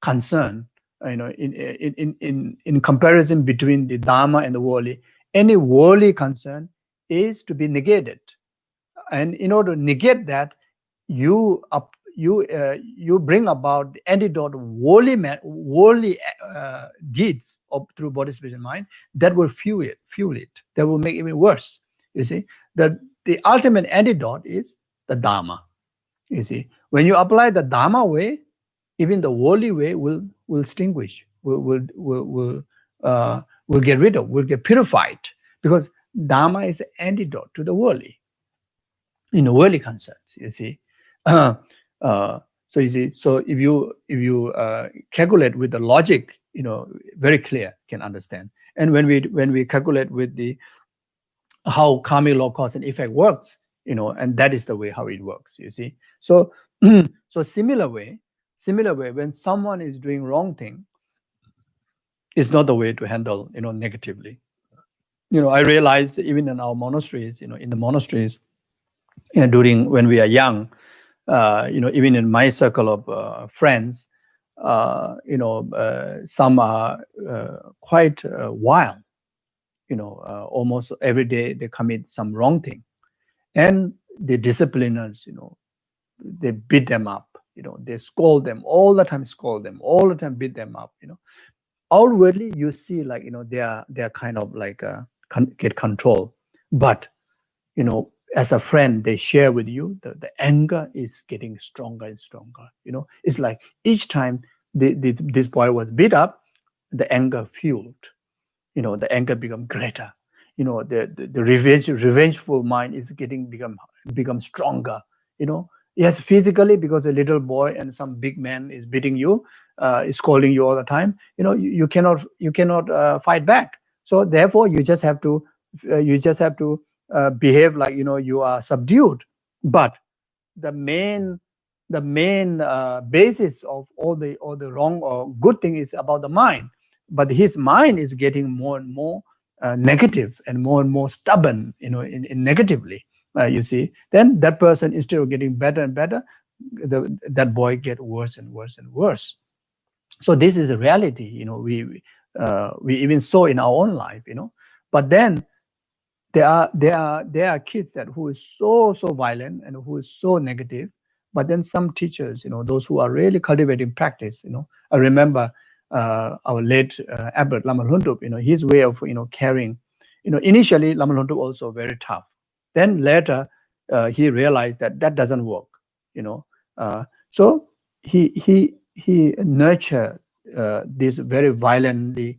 A: concern, in comparison between the Dharma and the worldly, any worldly concern is to be negated. And in order to negate that, you bring about the antidote of worldly deeds through body, spirit, and mind that will fuel it. That will make it even worse. You see, that the ultimate antidote is the Dharma. You see, when you apply the Dharma way, even the worldly way will extinguish, will get rid of, will get purified, because Dharma is an antidote to the worldly, worldly concerns. You see, so you see, so if you calculate with the logic, very clear, can understand. And when we calculate with the how karmic law, cause and effect works, and that is the way how it works. You see, so so similar way, when someone is doing wrong thing, it's not the way to handle, negatively. I realize even in our monasteries, in the monasteries, during when we are young, even in my circle of friends, some are quite wild. Almost every day they commit some wrong thing, and the discipliners, they beat them up. They scold them all the time, beat them up. Outwardly, you see, like, they are kind of like get control, but as a friend, they share with you the anger is getting stronger and stronger. It's like each time this boy was beat up, the anger fueled. The anger become greater. The revengeful mind is become stronger. Yes, physically, because a little boy and some big man is beating you, is scolding you all the time. You cannot fight back. So therefore, you just have to behave like you are subdued. But the main basis of all the wrong or good thing is about the mind. But his mind is getting more and more negative and more stubborn, in negatively. You see, then that person, instead of getting better and better, that boy get worse and worse and worse. So this is a reality. We even saw in our own life. But then there are kids who is so violent and who is so negative, But then some teachers, those who are really cultivating practice, I remember our late Abbot Lama Luntup, his way of, caring, initially Lama Luntup also very tough. Then later he realized that that doesn't work, so he nurtured this very violent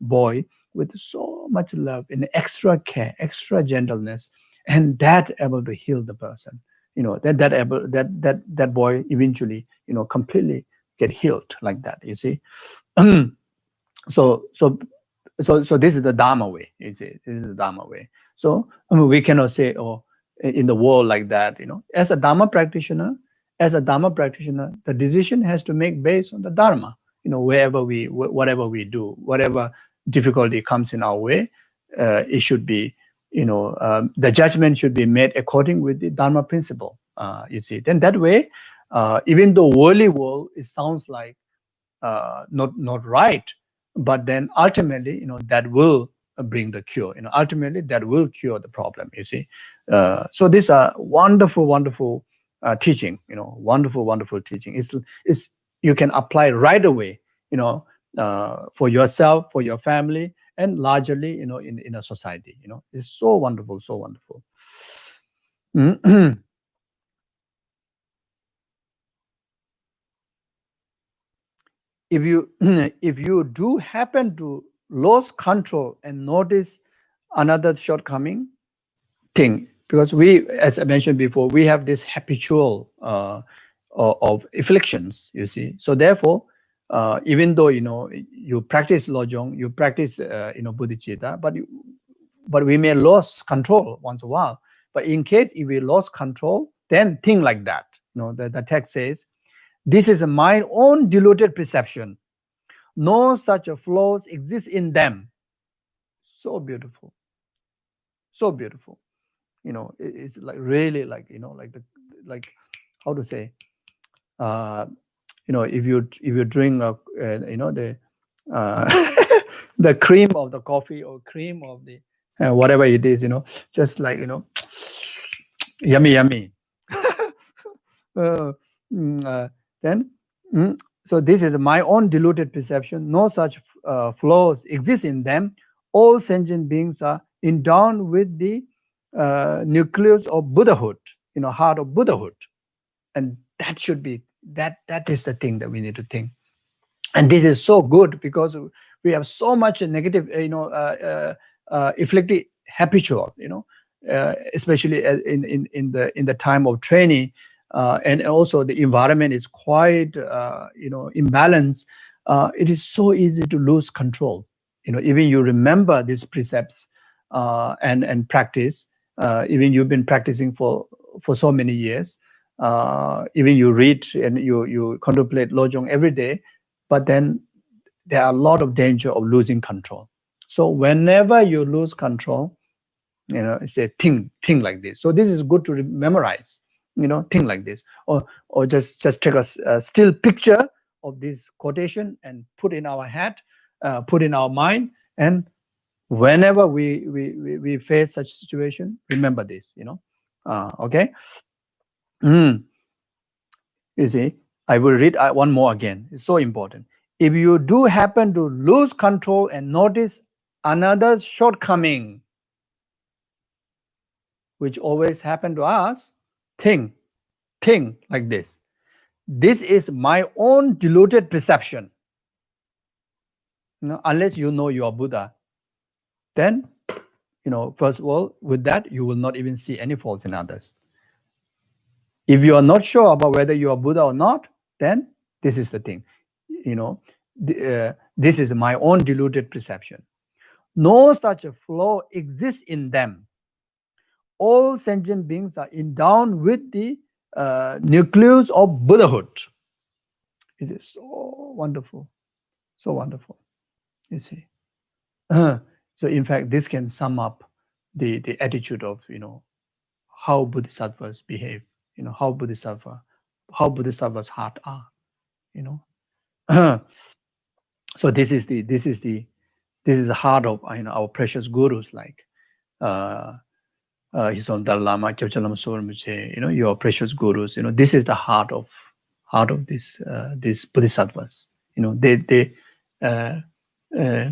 A: boy with so much love and extra care, extra gentleness, and that able to heal the person. That boy eventually, completely get healed like that. You see, so this is the Dharma way. You see, this is the Dharma way. So we cannot say, oh, in the world like that. As a Dharma practitioner, the decision has to make based on the Dharma. Whatever we do, whatever difficulty comes in our way, it should be, the judgment should be made according with the Dharma principle. You see, then that way, even though worldly world, it sounds like not right, but then ultimately, that will bring the cure. Ultimately that will cure the problem. You see, so these are wonderful teaching. Wonderful teaching. It's you can apply right away. For yourself, for your family, and largely, in a society. It's so wonderful, so wonderful. If you do happen to lose control and notice another shortcoming thing, because we, as I mentioned before, we have this habitual of afflictions, you see. So therefore, even though you practice Lojong, you practice bodhichitta, but we may lose control once in a while. But in case if we lost control, then think like that. The text says, this is my own deluded perception. No such flaws exist in them. So beautiful. So beautiful. It's like really like, like how to say, if you drink the the cream of the coffee or cream of the whatever it is, just like, yummy. Then so this is my own deluded perception. No such flaws exist in them. All sentient beings are endowed with the nucleus of Buddhahood, heart of Buddhahood, and that should be that is the thing that we need to think. And this is so good because we have so much negative, afflicted habitual, especially in the time of training, and also the environment is quite imbalanced. It is so easy to lose control. Even you remember these precepts and practice. Even you've been practicing for so many years. Even you read and you contemplate Lojong every day, but then there are a lot of danger of losing control. So whenever you lose control, say think like this. So this is good to memorize. Think like this, or just take a still picture of this quotation and put in our head, put in our mind, and whenever we face such situation, remember this. Okay. You see, I will read one more again. It's so important. If you do happen to lose control and notice another shortcoming, which always happen to us, think like this. This is my own deluded perception. Unless you know you are Buddha, then, first of all, with that, you will not even see any faults in others. If you are not sure about whether you are Buddha or not, then this is the thing. This is my own deluded perception. No such a flaw exists in them. All sentient beings are endowed with the nucleus of Buddhahood. It is so wonderful. So wonderful. You see. So in fact, this can sum up the attitude of, how bodhisattvas behave, how bodhisattvas' heart are, So this is the heart of our precious gurus, like His own Dalai Lama, Kyabchen Lama Soren Rinpoche, your precious gurus. This is the heart of these bodhisattvas. They uh, uh,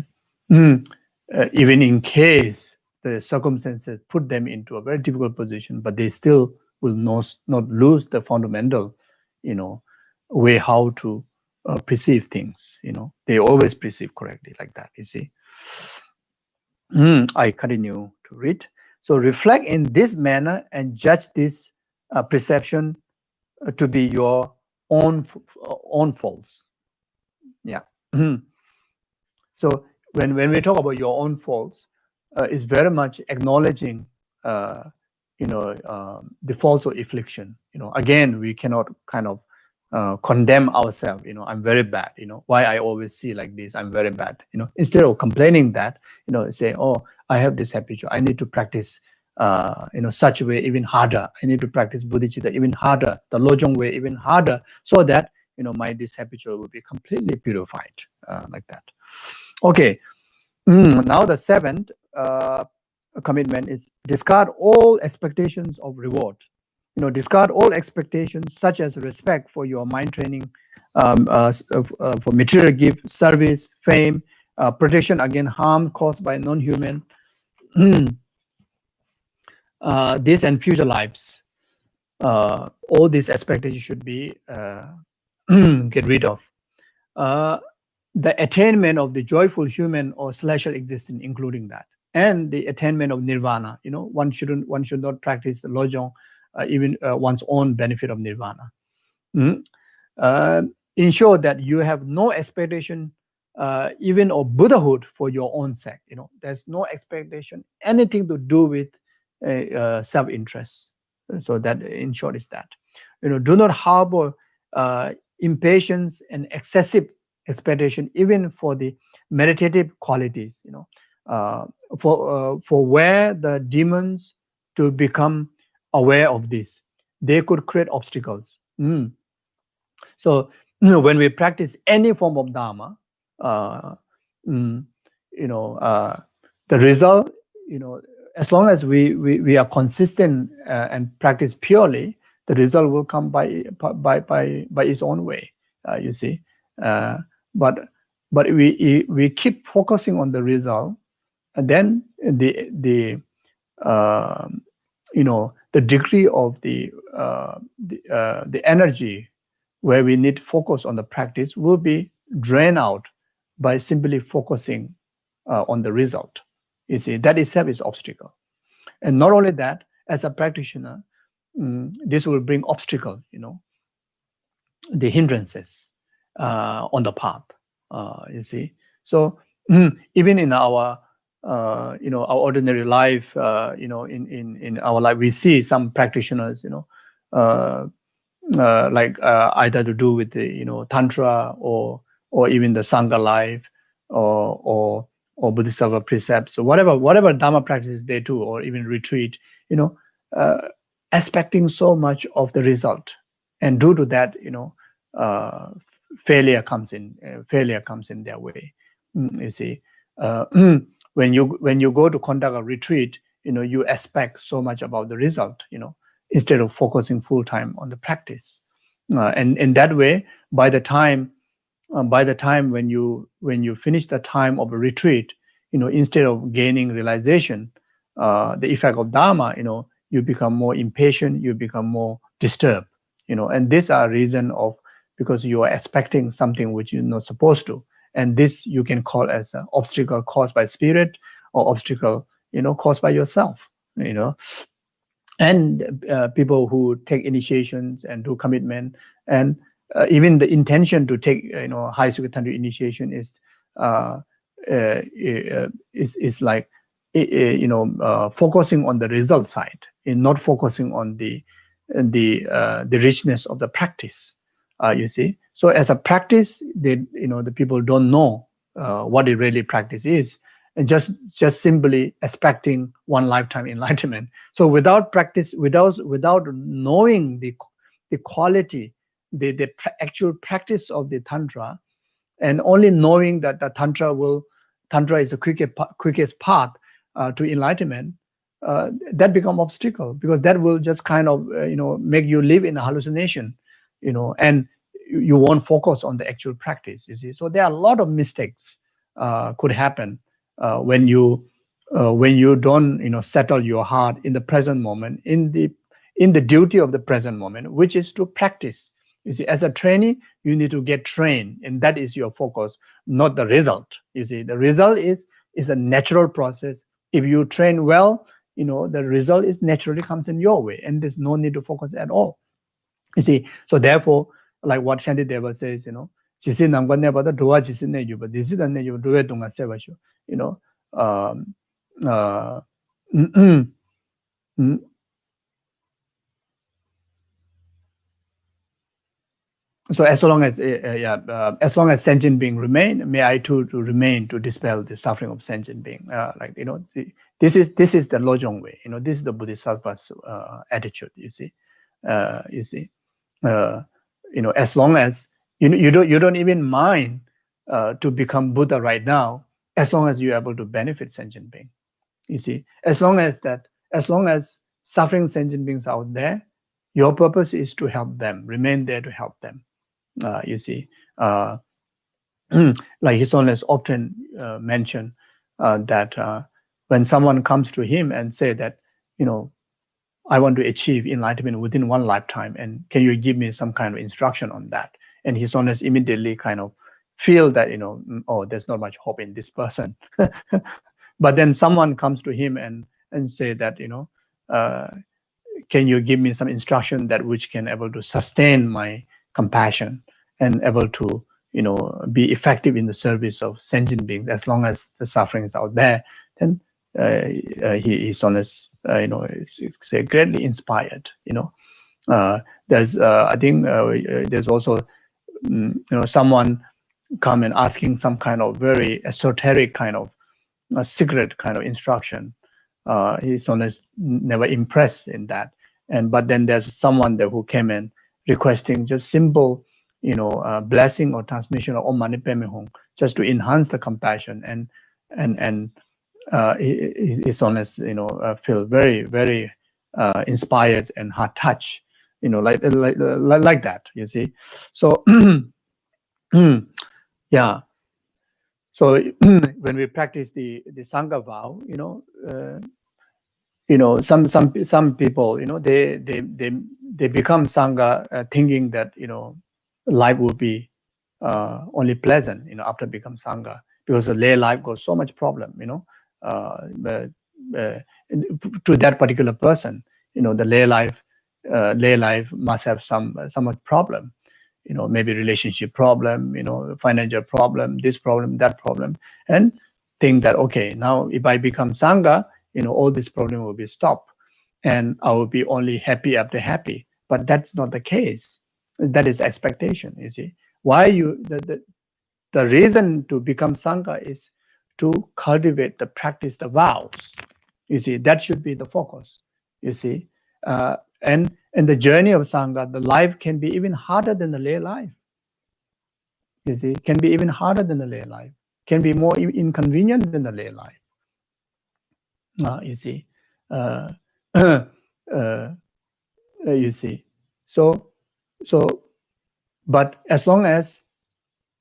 A: even in case the circumstances put them into a very difficult position, but they still will not lose the fundamental, way how to perceive things. They always perceive correctly like that. You see. I continue to read. So reflect in this manner and judge this perception to be your own faults. Yeah. So when we talk about your own faults, it's very much acknowledging, the faults of affliction. Again, we cannot kind of condemn ourselves. I'm very bad. Why I always see like this. I'm very bad. Instead of complaining that, say, oh, I have this habitude. I need to practice, such a way even harder. I need to practice bodhichitta even harder. The Lojong way even harder, so that my this habitude will be completely purified, like that. Okay. Now the seventh commitment is discard all expectations of reward. Discard all expectations such as respect for your mind training, for material gift, service, fame, protection against harm caused by non-human, this and future lives. All these expectations should be get rid of. The attainment of the joyful human or celestial existence, including that, and the attainment of nirvana. One should not practice the Lojong, even one's own benefit of nirvana. Ensure that you have no expectation, even of Buddhahood for your own sake. There's no expectation, anything to do with self-interest. So that, in short, is that. Do not harbor impatience and excessive expectation, even for the meditative qualities. For where the demons to become aware of this, they could create obstacles. So when we practice any form of dharma, the result, as long as we are consistent and practice purely, the result will come by its own way. You see, but we keep focusing on the result, and then the degree of the energy where we need focus on the practice will be drained out by simply focusing on the result. You see, that itself is obstacle. And not only that, as a practitioner, this will bring obstacle, the hindrances on the path. You see, so even in our our ordinary life, in our life, we see some practitioners, like either to do with the tantra or even the sangha life or bodhisattva precepts, so whatever dharma practices they do, or even retreat, expecting so much of the result, and due to that, failure comes in their way. You see, when you go to conduct a retreat, you expect so much about the result, instead of focusing full time on the practice, and in that way, by the time when you finish the time of a retreat, instead of gaining realization, the effect of dharma, you become more impatient, you become more disturbed, and these are reason of, because you are expecting something which you're not supposed to, and this you can call as an obstacle caused by spirit, or obstacle caused by yourself, and people who take initiations and do commitment, and even the intention to take high Sukha initiation is like focusing on the result side, and not focusing on the richness of the practice. You see, so as a practice, the people don't know what the really practice is, and just simply expecting one lifetime enlightenment. So without practice, without knowing the quality, the actual practice of the tantra, and only knowing that the tantra is the quickest path to enlightenment, that become obstacle, because that will just kind of make you live in a hallucination, and you won't focus on the actual practice. You see, so there are a lot of mistakes could happen when you don't settle your heart in the present moment, in the duty of the present moment, which is to practice. You see, as a trainee, you need to get trained, and that is your focus, not the result. You see, the result is a natural process. If you train well, the result is naturally comes in your way, and there's no need to focus at all. You see, so therefore, like what Shantideva says, Jisi Namgane Bada Dua Jisi Neju, but this is the Neju Dua Dunga Sevashu, so as long as sentient being remain, may I too to remain to dispel the suffering of sentient being. This is the Lojong way. This is the Bodhisattva's attitude. You see, as long as you don't even mind to become Buddha right now, as long as you're able to benefit sentient being. You see, as long as suffering sentient beings out there, your purpose is to help them, remain there to help them. You see, like His Holiness often mentioned that when someone comes to him and say that, I want to achieve enlightenment within one lifetime, and can you give me some kind of instruction on that? And His Holiness immediately kind of feel that, oh, there's not much hope in this person. But then someone comes to him and say that, can you give me some instruction that which can able to sustain my compassion and able to be effective in the service of sentient beings as long as the suffering is out there, then His Holiness is greatly inspired. There's I think there's also someone come and asking some kind of very esoteric kind of secret kind of instruction. His Holiness never impressed in that, but then there's someone there who came in requesting just simple, blessing or transmission of Om Mani Padme Hum, just to enhance the compassion, and His Holiness, feel very, very inspired and heart touched, like that. You see, so yeah. So when we practice the Sangha vow, some people, they become Sangha thinking that, life will be only pleasant, after become Sangha, because the lay life got so much problem, to that particular person, the lay life must have some much problem, maybe relationship problem, financial problem, this problem, that problem, and think that, okay, now if I become Sangha, all this problem will be stopped, and I will be only happy after happy. But that's not the case. That is the expectation. You see, why the reason to become Sangha is to cultivate the practice, the vows. You see, that should be the focus. You see, and the journey of Sangha, the life can be even harder than the lay life. You see, can be even harder than the lay life. Can be more inconvenient than the lay life. You see, you see. So, but as long as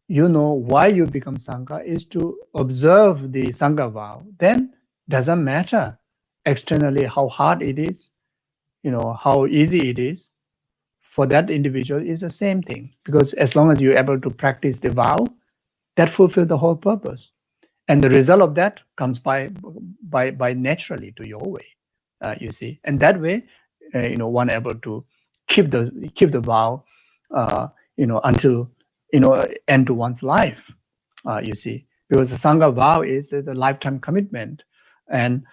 A: you know why you become Sangha is to observe the Sangha vow, then doesn't matter externally how hard it is, how easy it is. For that individual is the same thing, because as long as you're able to practice the vow, that fulfills the whole purpose, and the result of that comes by naturally to your way. You see, and that way, one able to keep the vow, until end to one's life. You see, because the Sangha vow is the lifetime commitment, and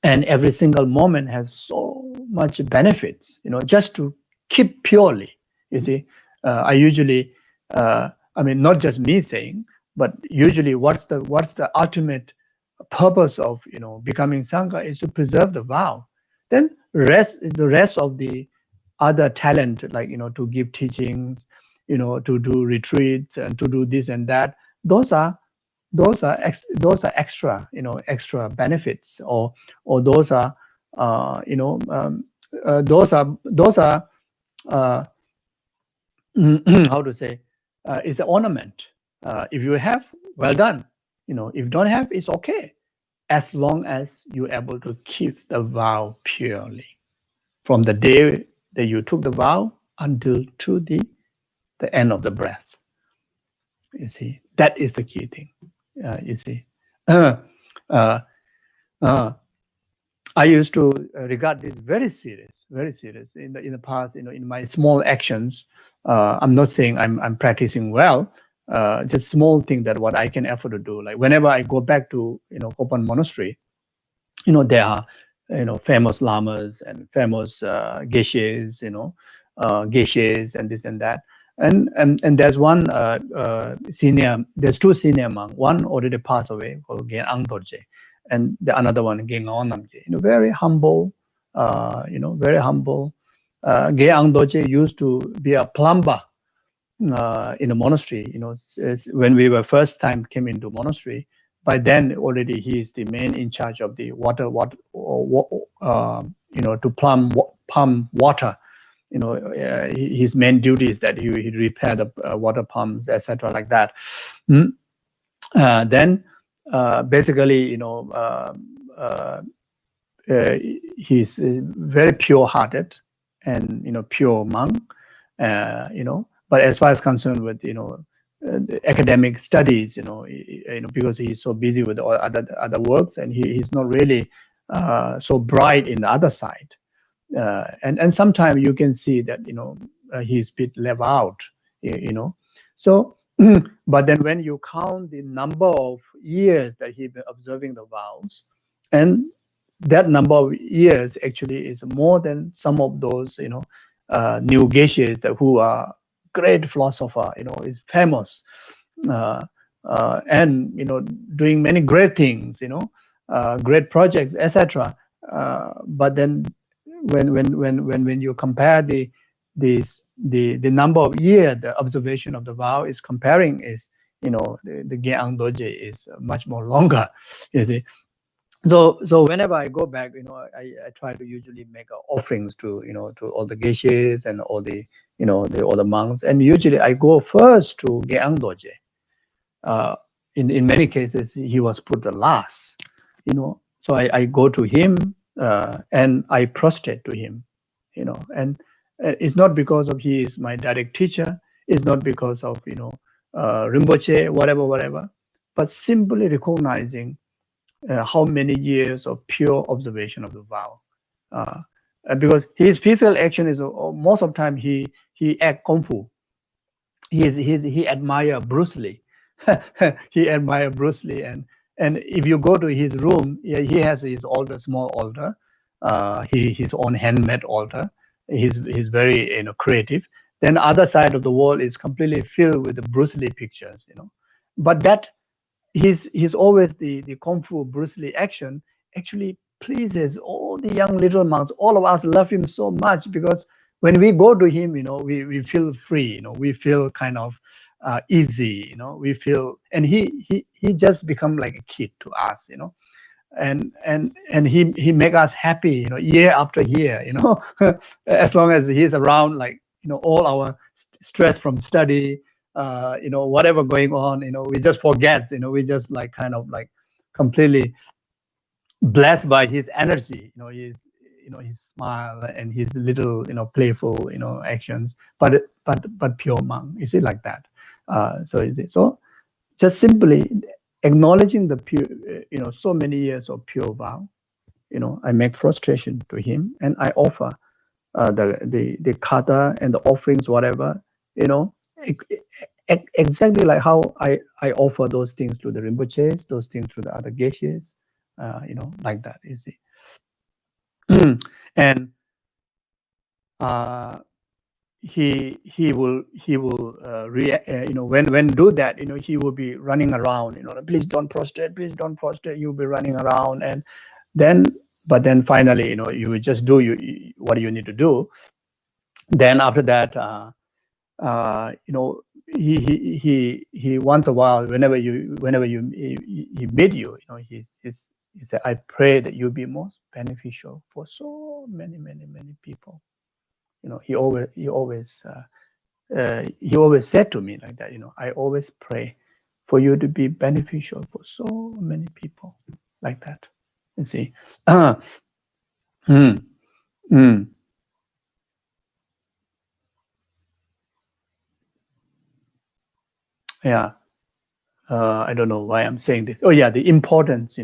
A: every single moment has so much benefits. Just to keep purely. You see, I usually, not just me saying, but usually, what's the ultimate purpose of becoming Sangha is to preserve the vow. Then the rest of the other talent, like to give teachings, to do retreats and to do this and that, those are those are extra, extra benefits, or those are those are how to say, it's an ornament. If you have, well done. If you don't have, it's okay, as long as you're able to keep the vow purely from the day that you took the vow until to the end of the breath. You see, that is the key thing. You see, uh, I used to regard this very serious, very serious. In the past, in my small actions, I'm not saying I'm practicing well. Just small thing that what I can afford to do. Like whenever I go back to Kopan monastery, there are famous lamas and famous geshes, geshes and this and that. And there's one there's two senior monks. One already passed away, called Gen Dorje, and the another one Gen Namje. Very humble, very humble. Gen Dorje used to be a plumber in a monastery. When we were first time came into monastery, by then already he is the man in charge of the water, to pump water. His main duty is that he repair the water pumps, etc., like that. Then basically, he's very pure-hearted and pure monk. But as far as concerned with the academic studies, because he's so busy with all other works, and he's not really so bright in the other side. And sometimes you can see that he's a bit left out. So, but then when you count the number of years that he's been observing the vows, and that number of years actually is more than some of those new Geshes who are great philosopher, is famous, and doing many great things, great projects, etc. But then when you compare the number of years, the observation of the vow is comparing is the Gyang Doje is much more longer, you see. So whenever I go back, I try to usually make offerings to to all the Geshes and all the all the monks, and usually I go first to Gyang Doje. In many cases, he was put the last, So I go to him and I prostrate to him, And it's not because of he is my direct teacher. It's not because of Rinpoche, whatever, but simply recognizing how many years of pure observation of the vow. Because his physical action is most of the time he act kung fu. He admire Bruce Lee. He admire Bruce Lee, and if you go to his room, he has his altar, small altar, his own handmade altar. He's very creative. Then the other side of the wall is completely filled with the Bruce Lee pictures, But that he's always the kung fu Bruce Lee action actually pleases all the young little monks. All of us love him so much because when we go to him, we feel free, we feel kind of easy, we feel, and he just become like a kid to us, and he make us happy, year after year, as long as he's around, like, all our stress from study, whatever going on, we just forget, we just like kind of like completely blessed by his energy, his smile and his little, playful, actions, but pure monk, you see, like that. So just simply acknowledging the pure, so many years of pure vow, I make prostration to him, and I offer the kata and the offerings, whatever, exactly like how I offer those things to the Rinpoches, those things to the other Geshes, like that, you see. And he will react, when do that, he will be running around, please don't prostrate, you'll be running around, and then finally, you will just do what you need to do. Then after that, he once a while, whenever you he meet you, he said, I pray that you be most beneficial for so many people. He always said to me like that. I always pray for you to be beneficial for so many people, like that. You see, yeah. I don't know why I'm saying this. Oh yeah, the importance,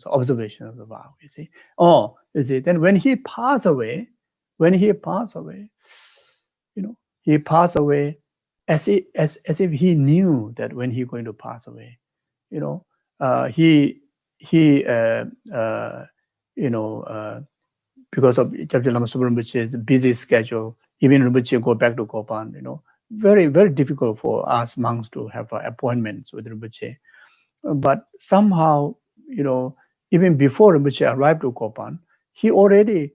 A: observation of the vow. You see. Oh, you see. Then when he passed away, he passed away as if he knew that when he going to pass away. He because of Chapter Lama Rinpoche's busy schedule, even Rinpoche go back to Kopan, very, very difficult for us monks to have appointments with Rinpoche. But somehow, even before Rinpoche arrived to Kopan, he already,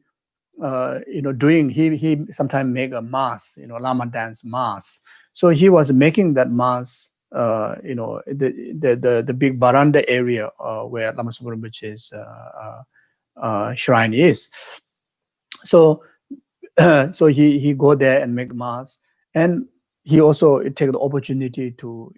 A: he sometimes make a mass, Lama dance mass. So he was making that mass, the big veranda area where Lama Rinpoche's shrine is. So he go there and make mass, and he also take the opportunity to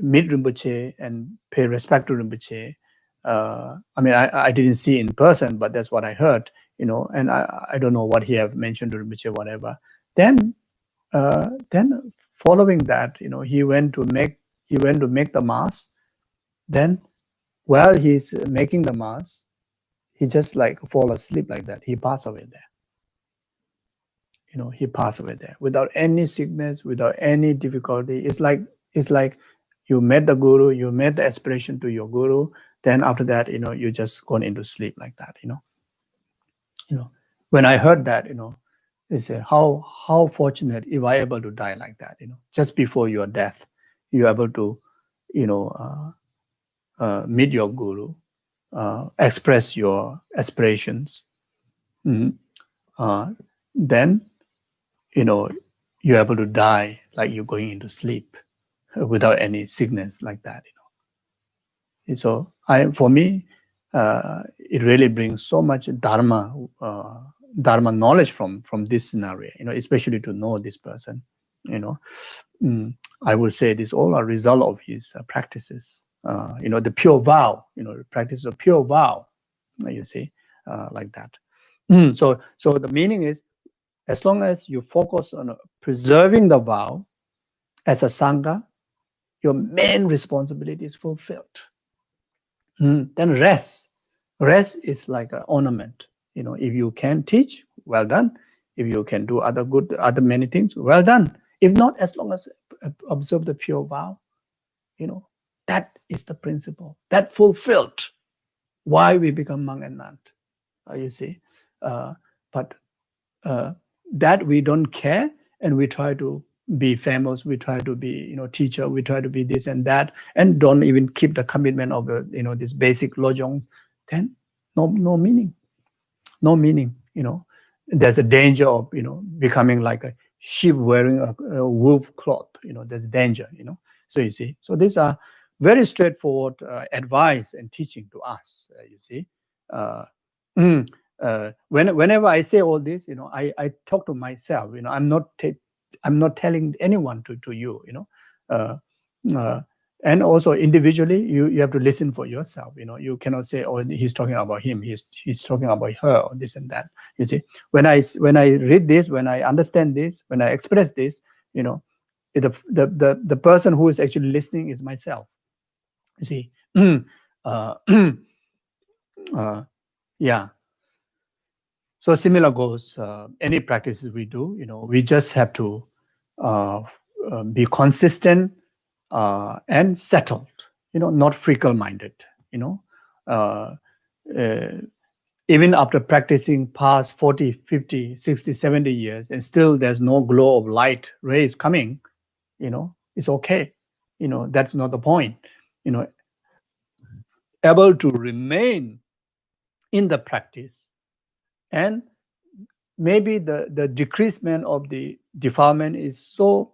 A: meet Rinpoche and pay respect to Rinpoche. I didn't see in person, but that's what I heard. And I don't know what he have mentioned to Rinpoche, whatever. Then following that, he went to make the mass. Then while he's making the mass, he just like fall asleep like that. He passed away there. He passed away there without any sickness, without any difficulty. It's like you met the guru, you met the aspiration to your guru. Then after that, you just gone into sleep like that. When I heard that, they say how fortunate if I able to die like that. Just before your death, you're able to, meet your guru, express your aspirations. Then you're able to die like you're going into sleep without any sickness like that. So for me, it really brings so much dharma knowledge from this scenario. Especially to know this person. I would say this all a result of his practices. The pure vow. The practice of pure vow. You see, like that. So the meaning is, as long as you focus on preserving the vow as a sangha, your main responsibility is fulfilled. Then rest is like an ornament. If you can teach, well done. If you can do other many things, well done. If not, as long as observe the pure vow, that is the principle. That fulfilled why we become monk and nun. You see, but that we don't care, and we try to be famous, we try to be teacher, we try to be this and that, and don't even keep the commitment of this basic Lojong, then no meaning. There's a danger of becoming like a sheep wearing a wolf cloth. There's danger. So you see, so these are very straightforward advice and teaching to us. You see. Whenever I say all this, I talk to myself. I'm not telling anyone to you. And also individually, you have to listen for yourself. You cannot say, "Oh, he's talking about him. He's talking about her," or this and that. You see, when I read this, when I understand this, when I express this, the person who is actually listening is myself. You see, yeah. So similar goes any practices we do. We just have to be consistent and settled. Not fickle-minded. Even after practicing past 40, 50, 60, 70 years, and still there's no glow of light rays coming, it's okay. That's not the point. Able to remain in the practice, and maybe the decreasement of the defilement is so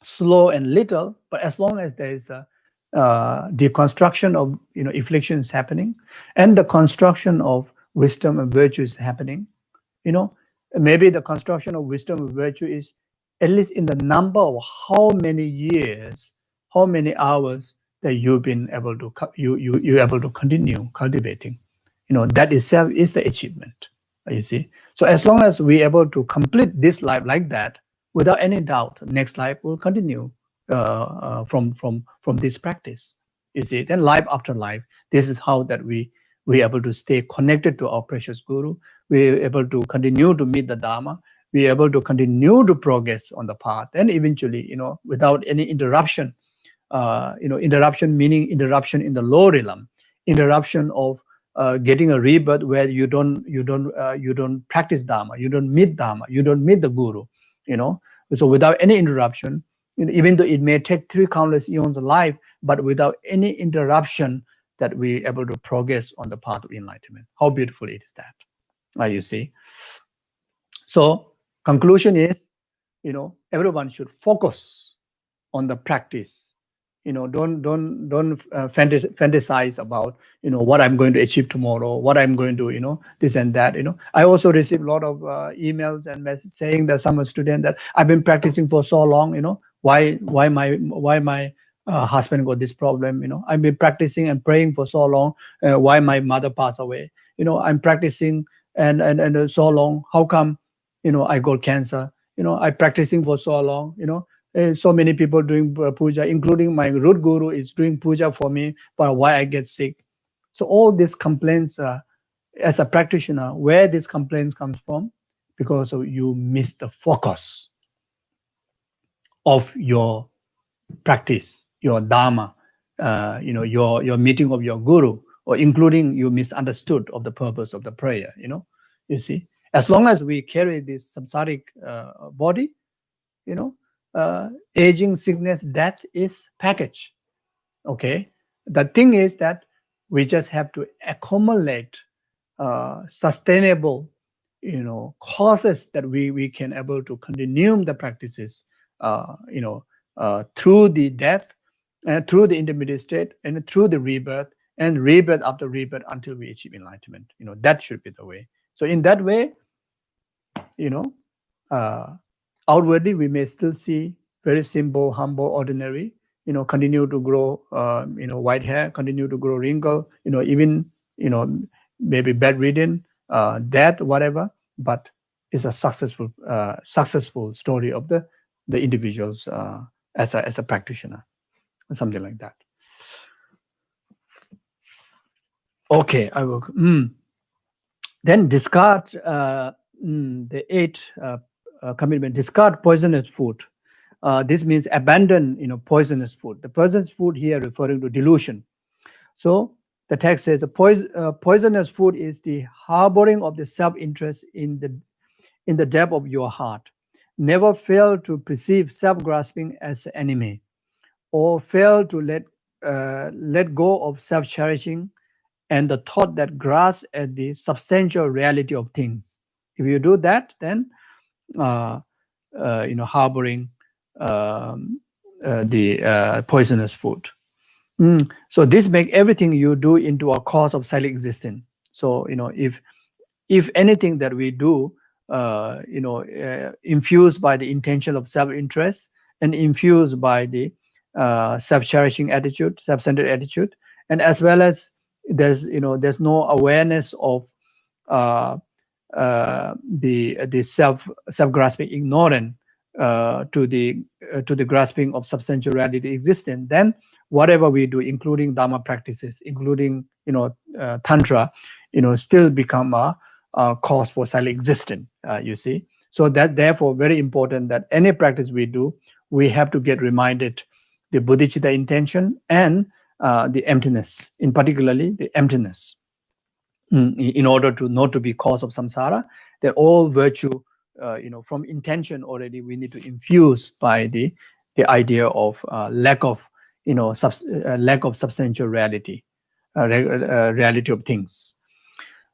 A: slow and little, but as long as there is a deconstruction of afflictions happening, and the construction of wisdom and virtue is happening, you know, maybe the construction of wisdom and virtue is at least in the number of how many years, how many hours that you've been able to you're able to continue cultivating. That itself is the achievement. You see. So as long as we're able to complete this life like that, without any doubt, next life will continue from this practice. You see. Then life after life, this is how that we able to stay connected to our precious Guru. We're able to continue to meet the Dharma. We're able to continue to progress on the path, and eventually, without any interruption. Interruption meaning interruption in the low realm, interruption of getting a rebirth where you don't practice Dharma, you don't meet Dharma, you don't meet the Guru. So without any interruption, even though it may take 3 countless eons of life, but without any interruption, that we're able to progress on the path of enlightenment. How beautiful it is that, you see. So conclusion is, everyone should focus on the practice. Don't fantasize about what I'm going to achieve tomorrow, what I'm going to this and that. I also received a lot of emails and messages saying that some student that I've been practicing for so long. Why my husband got this problem. I've been practicing and praying for so long. Why my mother passed away. I'm practicing and so long. How come I got cancer? I'm practicing for so long. So many people doing puja, including my root guru is doing puja for me, but why I get sick? So all these complaints, as a practitioner, where these complaints comes from, because you miss the focus of your practice, your dharma, your meeting of your guru, or including you misunderstood of the purpose of the prayer. You see, as long as we carry this samsaric body, aging, sickness, death is package. Okay, the thing is that we just have to accumulate sustainable causes that we can able to continue the practices through the death and through the intermediate state and through the rebirth and rebirth after rebirth until we achieve enlightenment. That should be the way. So in that way, outwardly we may still see very simple, humble, ordinary, continue to grow white hair, continue to grow wrinkle, even maybe bedridden, death, whatever, but it's a successful story of the individuals as a practitioner, something like that. Okay, I will then discard the 8th commitment. Discard poisonous food. This means abandon poisonous food. The poisonous food here referring to delusion. So the text says poisonous food is the harboring of the self-interest in the depth of your heart. Never fail to perceive self-grasping as an enemy, or fail to let go of self-cherishing and the thought that grasps at the substantial reality of things. If you do that, then harboring the poisonous food. So this make everything you do into a cause of silent existence. So if anything that we do, infused by the intention of self-interest and infused by the self-cherishing attitude, self-centered attitude, and as well as there's no awareness of the self-grasping ignorant to the grasping of substantial reality existence, then whatever we do, including Dharma practices, including Tantra, still become a cause for silent existence. You see, so that therefore very important that any practice we do, we have to get reminded the bodhichitta intention and the emptiness, in particularly the emptiness, in order to not to be cause of samsara. That all virtue, from intention already, we need to infuse by the idea of lack of substantial reality, reality of things.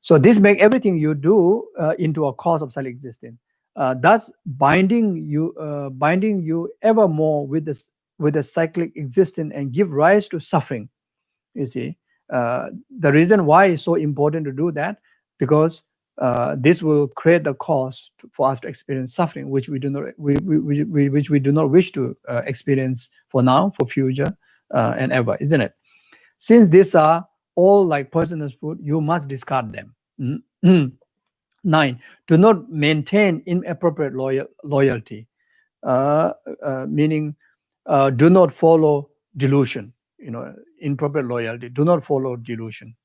A: So this make everything you do into a cause of self-existence. thus binding you ever more with the cyclic existence and give rise to suffering. You see, the reason why it's so important to do that, because this will create the cause for us to experience suffering, which we do not which we do not wish to experience for now, for future, and ever, isn't it? Since these are all like poisonous food, you must discard them. 9. Do not maintain inappropriate loyalty, meaning do not follow delusion. Inappropriate loyalty. Do not follow delusion.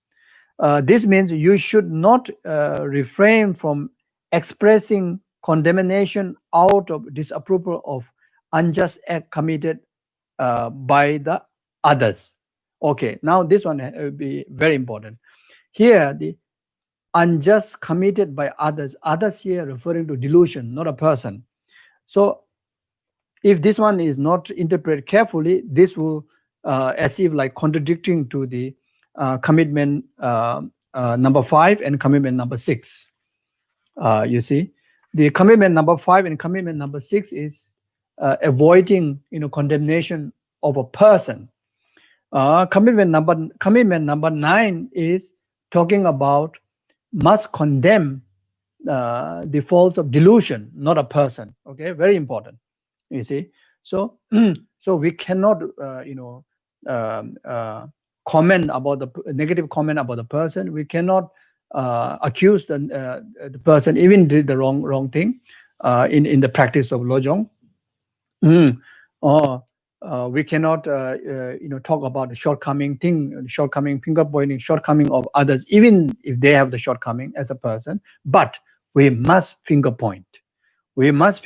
A: This means you should not refrain from expressing condemnation out of disapproval of unjust act committed by the others. Okay, now this one will be very important. Here, the unjust committed by others. Others here referring to delusion, not a person. So if this one is not interpreted carefully, this will as if like contradicting to the commitment number 5 and commitment number 6. You see, the commitment number 5 and commitment number 6 is avoiding condemnation of a person. Commitment number 9 is talking about must condemn the faults of delusion, not a person. Okay, very important. You see, so so we cannot comment about the negative comment about the person. We cannot accuse the person even did the wrong thing in the practice of Lojong. Or we cannot talk about the shortcoming finger pointing shortcoming of others, even if they have the shortcoming as a person. But we must finger point. We must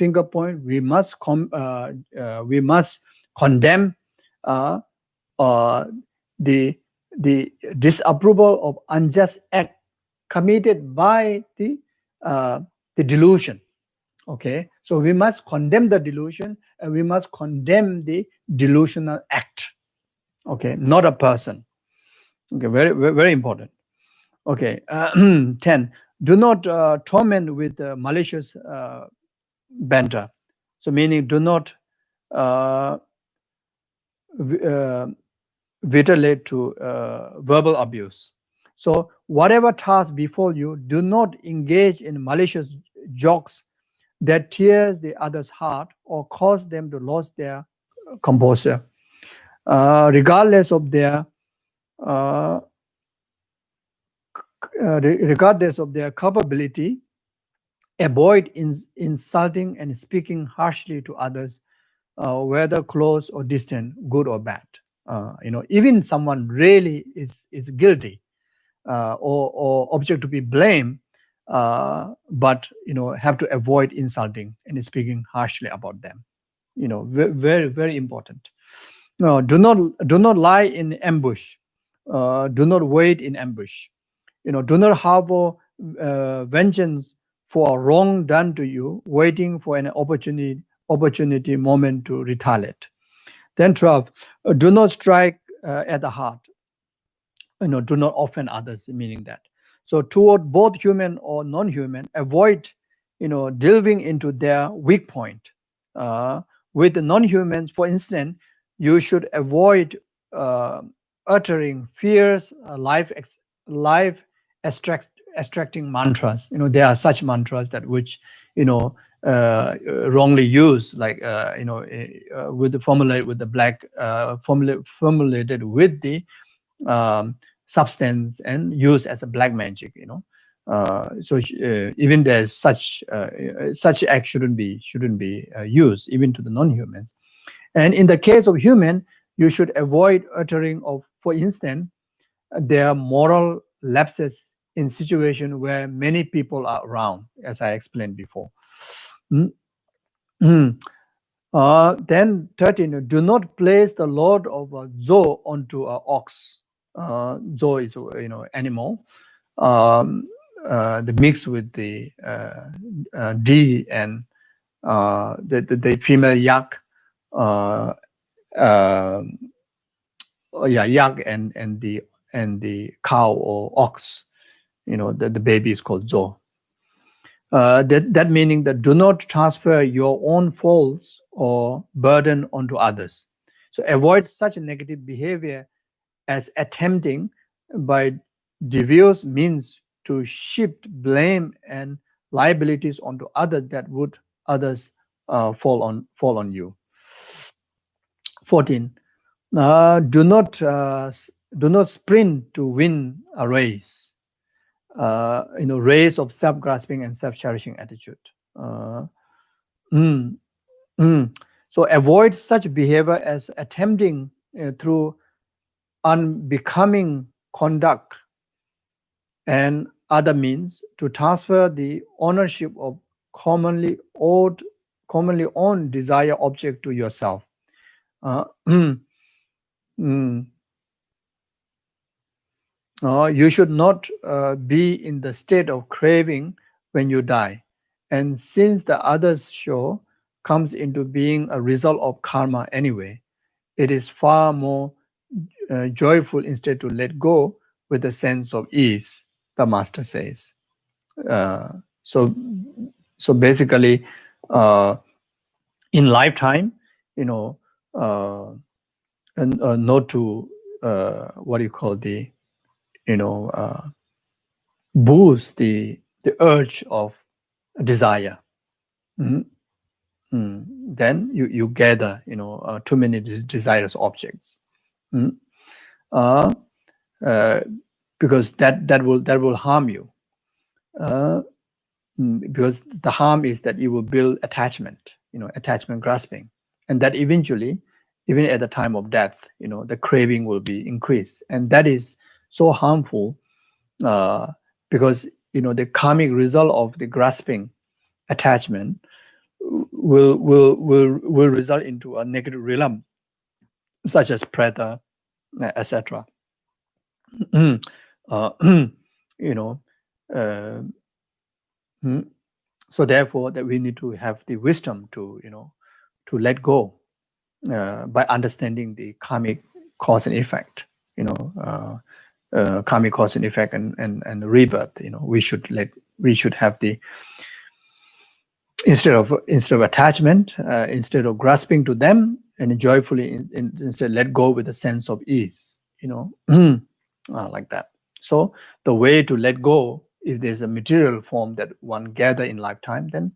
A: condemn the disapproval of unjust act committed by the delusion. Okay, so we must condemn the delusion, and we must condemn the delusional act. Okay, not a person. Okay, very very important. Okay, 10. Do not torment with malicious banter. So meaning, do not violate to verbal abuse. So whatever task befall you, do not engage in malicious jokes that tears the other's heart or cause them to lose their composure, regardless of their capability. Avoid insulting and speaking harshly to others, whether close or distant, good or bad. Even someone really is guilty or object to be blamed, but have to avoid insulting and speaking harshly about them. Very very important. No, do not lie in ambush. Do not wait in ambush. Do not harbor vengeance for a wrong done to you, waiting for an opportunity moment to retaliate. Then 12, do not strike at the heart. Do not offend others, meaning that. So toward both human or non-human, avoid delving into their weak point. With the non-humans, for instance, you should avoid uttering fierce extracting mantras. There are such mantras that which wrongly used, like with the formulated with the black formulated with the substance and used as a black magic. So even there's such act shouldn't be used even to the non-humans. And in the case of human, you should avoid uttering of, for instance, their moral lapses in situation where many people are around, as I explained before. Then 13, do not place the load of a zo onto an ox. Zo is animal. The mix with the D and the female yak. Yak and the cow or ox. The baby is called zo. That meaning that do not transfer your own faults or burden onto others. So avoid such negative behavior as attempting by devious means to shift blame and liabilities onto others that would others fall on you. 14. Do not sprint to win a race. Race of self-grasping and self-cherishing attitude. Uh, mm, So avoid such behavior as attempting through unbecoming conduct and other means to transfer the ownership of commonly owned desire object to yourself. Mm. You should not be in the state of craving when you die. And since the other's show comes into being a result of karma anyway, it is far more joyful instead to let go with a sense of ease, the master says. So basically, in lifetime, and not to what do you call boost the urge of desire. Then you gather too many desirous objects. Because that will harm you. Because the harm is that you will build attachment grasping, and that eventually, even at the time of death, the craving will be increased, and that is so harmful because the karmic result of the grasping attachment will result into a negative realm, such as preta, etc. So therefore, that we need to have the wisdom to let go by understanding the karmic cause and effect. Karmic cause and effect and rebirth. We should have the instead of attachment, instead of grasping to them, and joyfully instead let go with a sense of ease. Like that. So the way to let go, if there's a material form that one gather in lifetime, then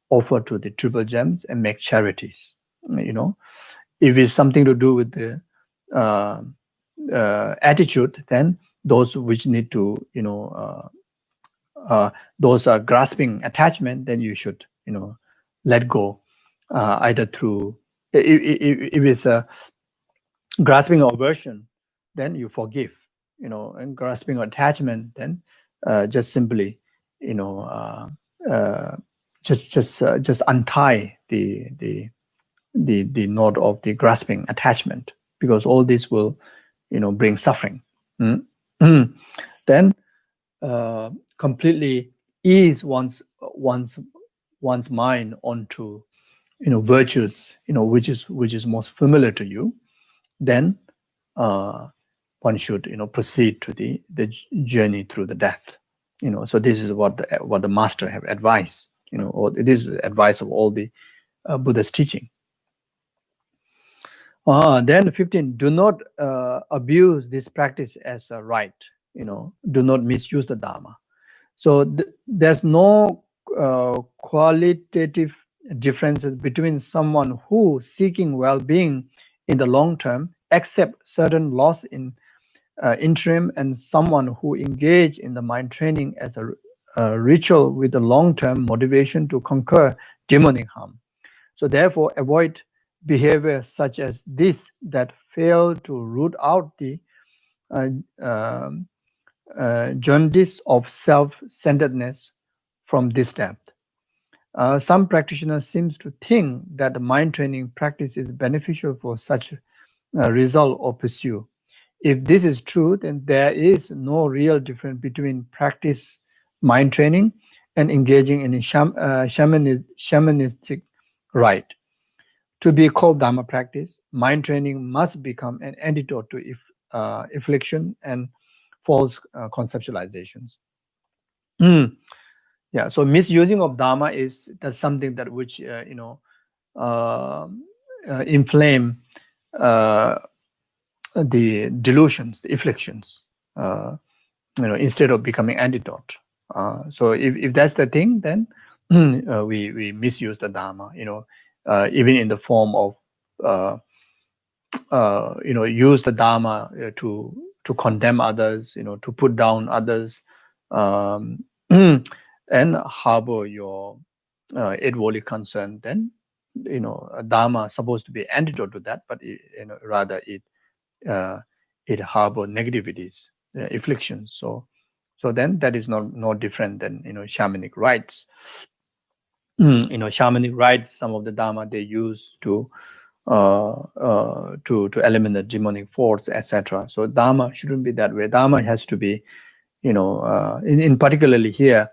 A: offer to the triple gems and make charities. If it's something to do with the attitude, then those which need to those are grasping attachment, then you should let go, either through if it's a grasping aversion, then you forgive, and grasping attachment, then just simply just untie the knot of the grasping attachment, because all this will bring suffering. Then completely ease one's mind onto virtues which is most familiar to you. Then one should proceed to the journey through the death. So this is what the master have advised, or it is advice of all the Buddha's teaching. Then 15, do not abuse this practice as a right. Do not misuse the Dharma. So there's no qualitative differences between someone who seeking well-being in the long term, accept certain loss in interim, and someone who engage in the mind training as a ritual with the long-term motivation to conquer demonic harm. So therefore, avoid behavior such as this that fail to root out the jaundice of self-centeredness from this depth. Some practitioners seem to think that the mind training practice is beneficial for such result or pursue. If this is true, then there is no real difference between practice mind training and engaging in a shamanistic rite. To be called Dharma practice, mind training must become an antidote to affliction and false conceptualizations. Yeah. So misusing of Dharma that's something that which inflame the delusions, the afflictions. Instead of becoming antidote. So if that's the thing, then we misuse the Dharma. Even in the form of use the Dharma to condemn others, to put down others, um, and harbor your eight worldly concern. Then Dharma is supposed to be antidote to that, but rather it harbor negativities, afflictions. So then that is no different than shamanic rites. Shamanic rites, some of the Dharma they use to eliminate demonic force, etc. So Dharma shouldn't be that way. Dharma has to be, in particularly here,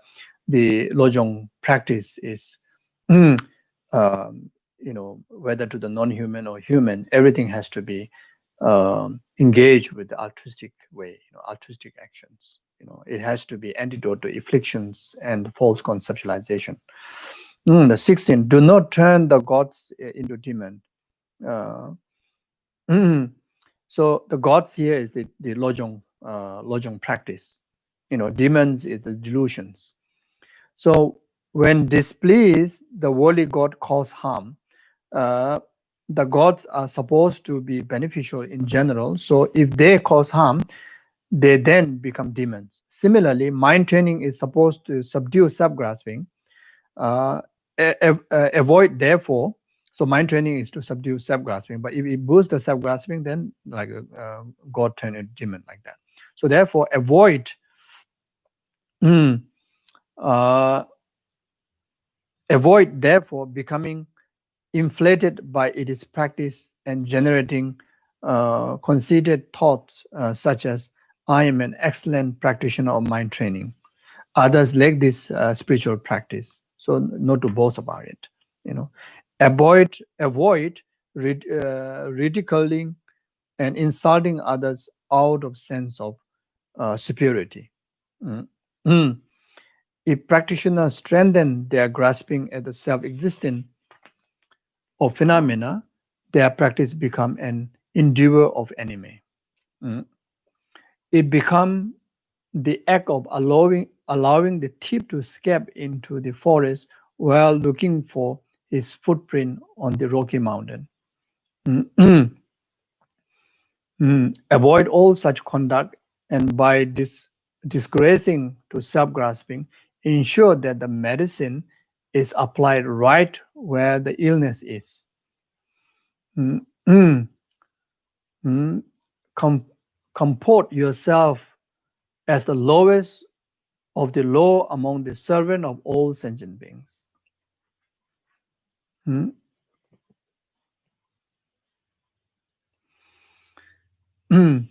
A: the Lojong practice is, whether to the non-human or human, everything has to be engaged with the altruistic way, altruistic actions. It has to be antidote to afflictions and false conceptualization. The 16, do not turn the gods into demons. So the gods here is the Lojong practice. Demons is the delusions. So when displeased, the worldly god cause harm. The gods are supposed to be beneficial in general. So if they cause harm, they then become demons. Similarly, mind training is supposed to subdue self-grasping. Avoid, therefore, so mind training is to subdue self-grasping, but if it boosts the self-grasping, then like God turn a demon like that. So therefore, avoid therefore becoming inflated by its practice and generating conceited thoughts such as I am an excellent practitioner of mind training. Others lack this spiritual practice, so not to boast about it. Avoid ridiculing and insulting others out of sense of superiority. If practitioners strengthen their grasping at the self-existence of phenomena, their practice become an endeavor of enemy. It become the act of allowing the thief to escape into the forest while looking for his footprint on the rocky mountain. Avoid all such conduct, and by disgracing to self-grasping, ensure that the medicine is applied right where the illness is. Comport yourself as the lowest of the low among the servant of all sentient beings.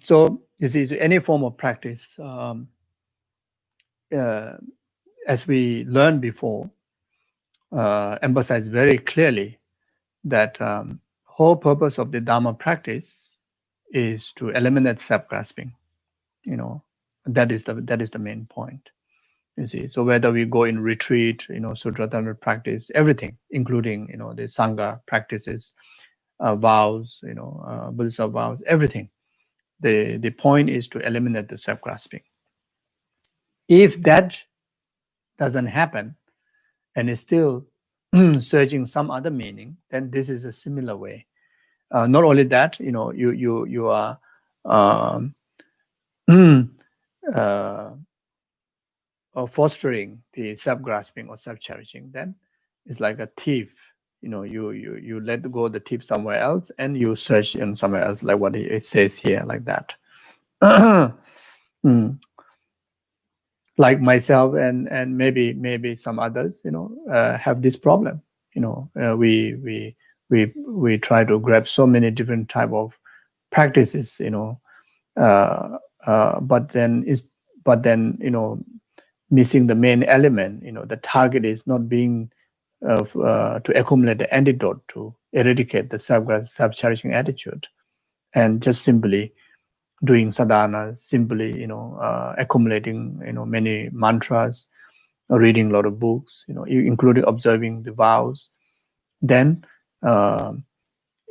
A: So you see, any form of practice, as we learned before, emphasize very clearly that whole purpose of the Dharma practice is to eliminate self-grasping. That is the main point. You see, so whether we go in retreat, Sutra Dharma practice, everything, including the Sangha practices, vows, Buddhist vows, everything. The point is to eliminate the self-grasping. If that doesn't happen, and is still searching some other meaning, then this is a similar way. Not only that, you are fostering the self-grasping or self-cherishing, then it's like a thief. You let go the thief somewhere else and you search in somewhere else, like what it says here, like that. Like myself and maybe some others, have this problem. We try to grab so many different type of practices, but then missing the main element. The target is not being to accumulate the antidote to eradicate the self-cherishing attitude, and just simply doing sadhana, simply accumulating many mantras, reading a lot of books, including observing the vows, then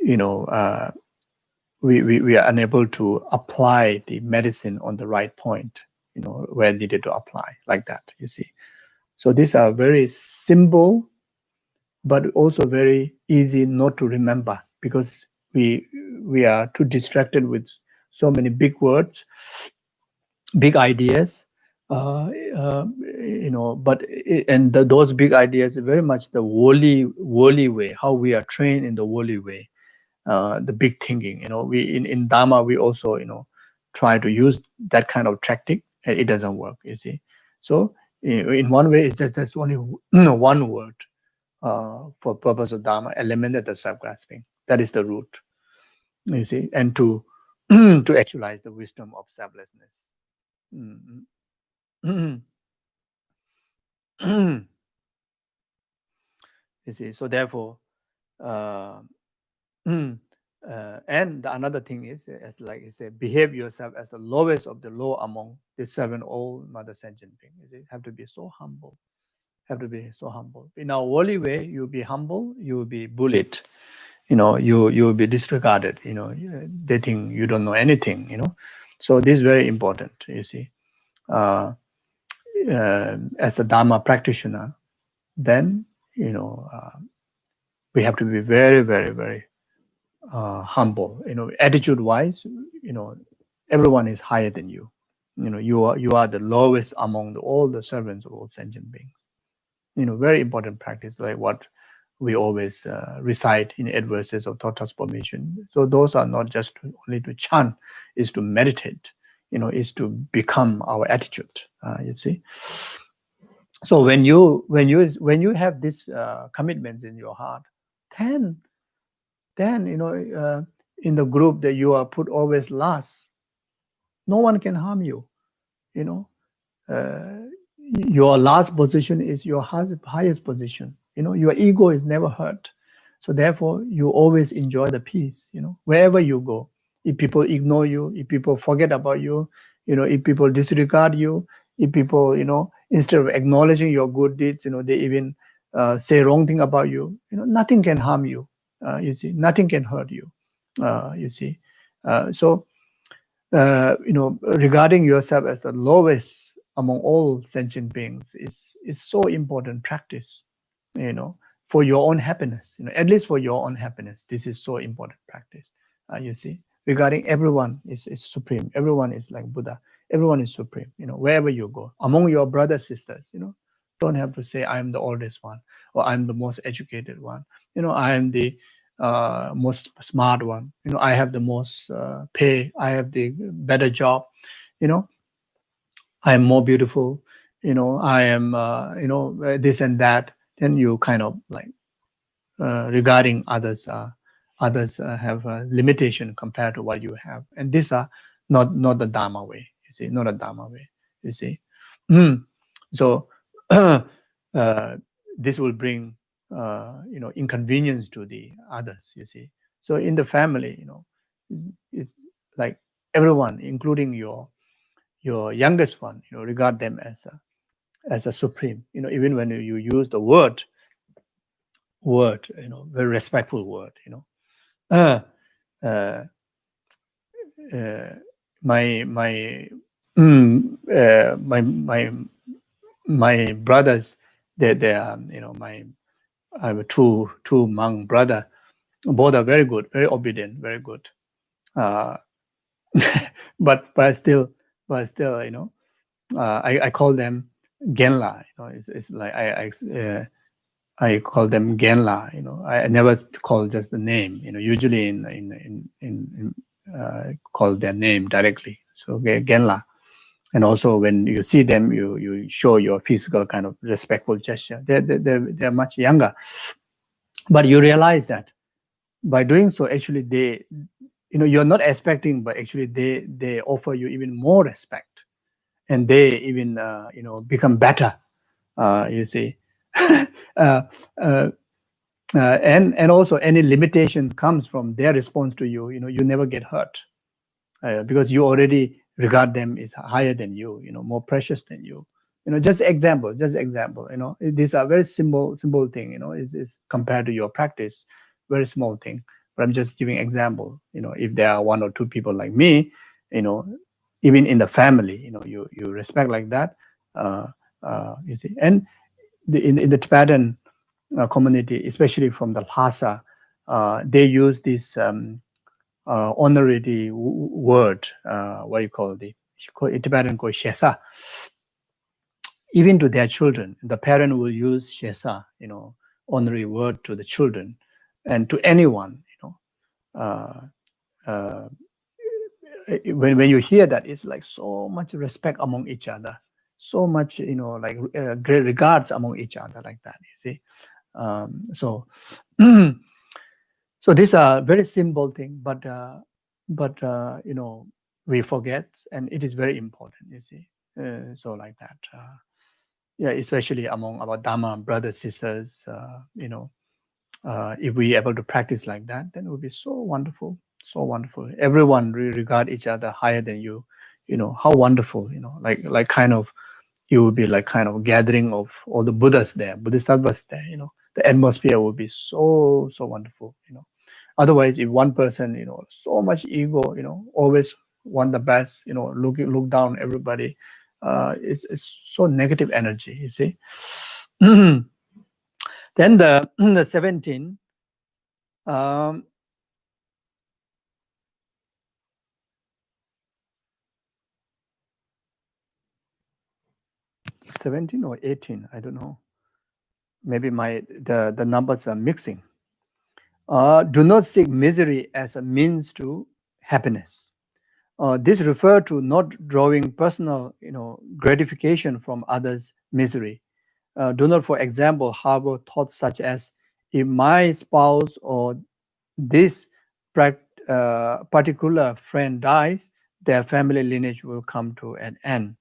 A: we are unable to apply the medicine on the right point, where needed to apply, like that, you see. So these are very simple, but also very easy not to remember, because we are too distracted with so many big words, big ideas, but those big ideas are very much the worldly way, how we are trained in the worldly way, the big thinking. We in Dharma we also try to use that kind of tactic, and it doesn't work. You see, so in one way, it's just only one word for purpose of Dharma, eliminate the self-grasping. That is the root. You see, and to to actualize the wisdom of selflessness. You see, so therefore, and another thing is, as like I said, behave yourself as the lowest of the low among the 7 old mother sentient beings. You have to be so humble. Have to be so humble. In our worldly way, you'll be humble, you will be bullied. You will be disregarded. They think you don't know anything. So this is very important. You see, as a Dharma practitioner, then we have to be very, very, very humble. Attitude wise, everyone is higher than you. You are the lowest among all the servants of all sentient beings. Very important practice, like what we always recite in 8 verses of thought transformation. So those are not just only to chant, is to meditate. Is to become our attitude. You see. So when you have this commitments in your heart, then in the group that you are put always last, no one can harm you. Your last position is your highest position. Your ego is never hurt. So therefore, you always enjoy the peace. Wherever you go, if people ignore you, if people forget about you, if people disregard you, if people, instead of acknowledging your good deeds, they even say wrong thing about you. Nothing can harm you. You see, nothing can hurt you. You see, so regarding yourself as the lowest among all sentient beings is so important practice. For your own happiness. At least for your own happiness, this is so important practice. You see, regarding everyone is supreme. Everyone is like Buddha. Everyone is supreme. Wherever you go, among your brothers, sisters, don't have to say I'm the oldest one or I'm the most educated one. I am the most smart one. I have the most pay. I have the better job. I am more beautiful. I am this and that. Then you kind of like regarding others have a limitation compared to what you have, and these are not the Dharma way. You see, not a Dharma way. You see, so this will bring inconvenience to the others. You see, so in the family, it's like everyone, including your youngest one, regard them as a supreme. Even when you use the word, very respectful word. My brothers, they are I have two monk brother. Both are very good, very obedient, very good. But still, I call them Genla. It's like I call them Genla. I never call just the name. Usually in call their name directly. So Genla. And also when you see them, you show your physical kind of respectful gesture. They're much younger, but you realize that by doing so, actually they, you're not expecting, but actually they offer you even more respect, and they even become better. You see, and also any limitation comes from their response to you. You never get hurt because you already regard them as higher than you, more precious than you. just example. These are very simple thing. It's compared to your practice, very small thing. But I'm just giving example. If there are one or two people like me, even in the family, you respect like that. You see, and in the Tibetan community, especially from the Lhasa, they use this honorary word. What you call the in Tibetan called shesa. Even to their children, the parent will use shesa, honorary word to the children, and to anyone. Uh, uh, when you hear that, it's like so much respect among each other, so much like great regards among each other, like that. You see, so so these are very simple thing, but we forget, and it is very important. You see, so like that. Yeah, especially among our Dharma brothers, sisters, if we able to practice like that, then it would be so wonderful, so wonderful. Everyone regard each other higher than you. How wonderful. Like kind of, you would be like kind of gathering of all the Buddhas there, Bodhisattvas there. The atmosphere would be so wonderful. Otherwise, if one person, so much ego, always want the best, look down everybody, it's so negative energy. You see. Then the 17. 17 or 18, I don't know. Maybe the numbers are mixing. Do not seek misery as a means to happiness. This refers to not drawing personal, gratification from others' misery. Do not, for example, harbor thoughts such as, if my spouse or this particular friend dies, their family lineage will come to an end.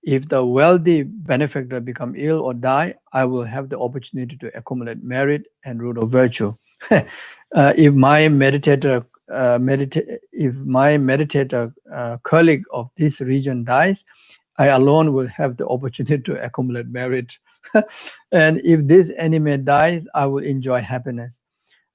A: If the wealthy benefactor become ill or die, I will have the opportunity to accumulate merit and root of virtue. If my meditator colleague of this region dies, I alone will have the opportunity to accumulate merit. And if this enemy dies, I will enjoy happiness.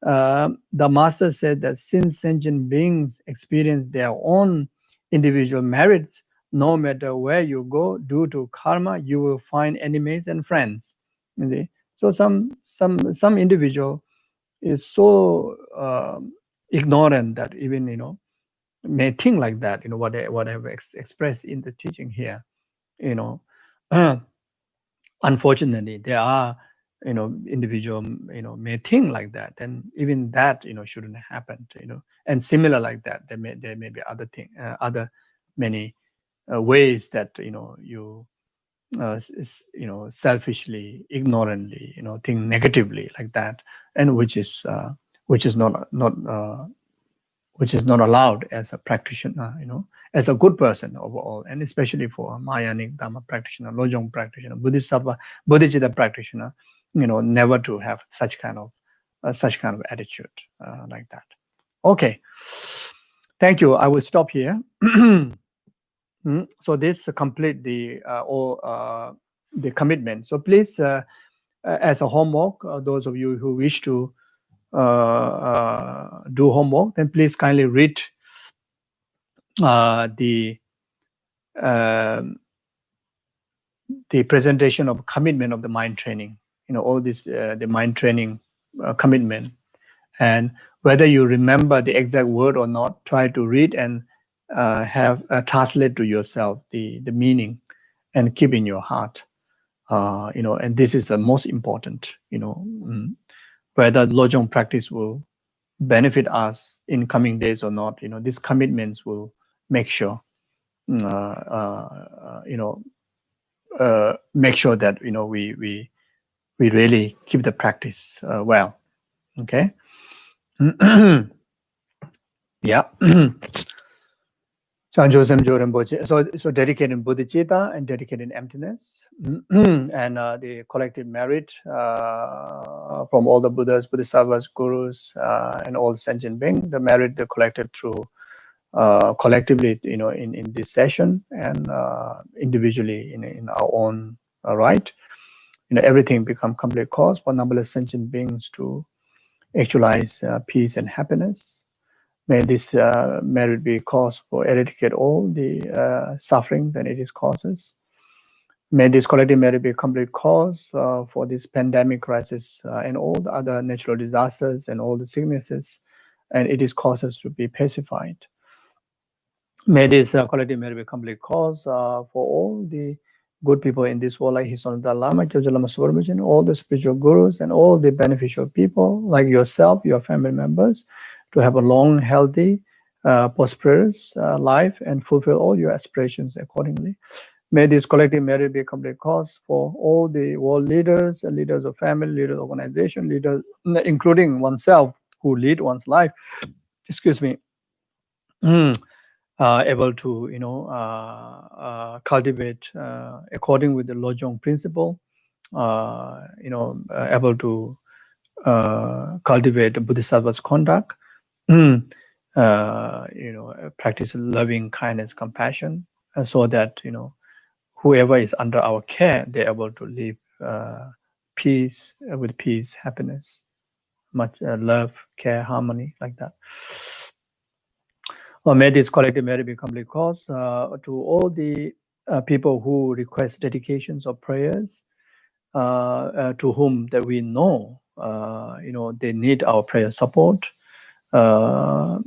A: The master said that since sentient beings experience their own individual merits, no matter where you go, due to karma, you will find enemies and friends. You see? So some individual is so ignorant that even may think like that. What I've expressed in the teaching here. Unfortunately, there are individual may think like that, and even that shouldn't happen. And similar like that, there may be other thing, other many ways that you selfishly, ignorantly think negatively like that, and which is not allowed as a practitioner, as a good person overall, and especially for a Mahayanic Dharma practitioner, Lojong practitioner, Bodhisattva, Bodhichitta practitioner, never to have such kind of attitude like that. Okay, thank you. I will stop here. So this complete the commitment. So please, as a homework, those of you who wish to do homework, then please kindly read the presentation of commitment of the mind training. All this the mind training commitment, and whether you remember the exact word or not, try to read and have translate to yourself the meaning and keep in your heart. And this is the most important. Whether Lojong practice will benefit us in coming days or not, these commitments will make sure, make sure that we really keep the practice well. Okay. Yeah. So dedicated bodhicitta and dedicated emptiness, and the collective merit from all the Buddhas, Bodhisattvas, Gurus, and all sentient beings, the merit they collected through collectively, in this session, and individually in our own right. Everything become complete cause for numberless sentient beings to actualize peace and happiness. May this merit be cause for eradicate all the sufferings and its causes. May this collective merit be a complete cause for this pandemic crisis and all the other natural disasters and all the sicknesses and its causes to be pacified. May this collective merit be a complete cause for all the good people in this world, like His Honorable Dalai Lama, Kyabje Lama Subrahmacharya, all the spiritual gurus, and all the beneficial people like yourself, your family members, to have a long, healthy, prosperous life and fulfill all your aspirations accordingly. May this collective merit be a complete cause for all the world leaders and leaders of family, leaders of organization, leaders, including oneself, who lead one's life. Excuse me. Able to cultivate according with the Lojong principle. Able to cultivate Bodhisattva's conduct. Practice loving kindness, compassion, so that whoever is under our care, they're able to live peace, happiness, much love, care, harmony, like that. Or may this collective merit be complete cause to all the people who request dedications or prayers, to whom that we know, they need our prayer support. May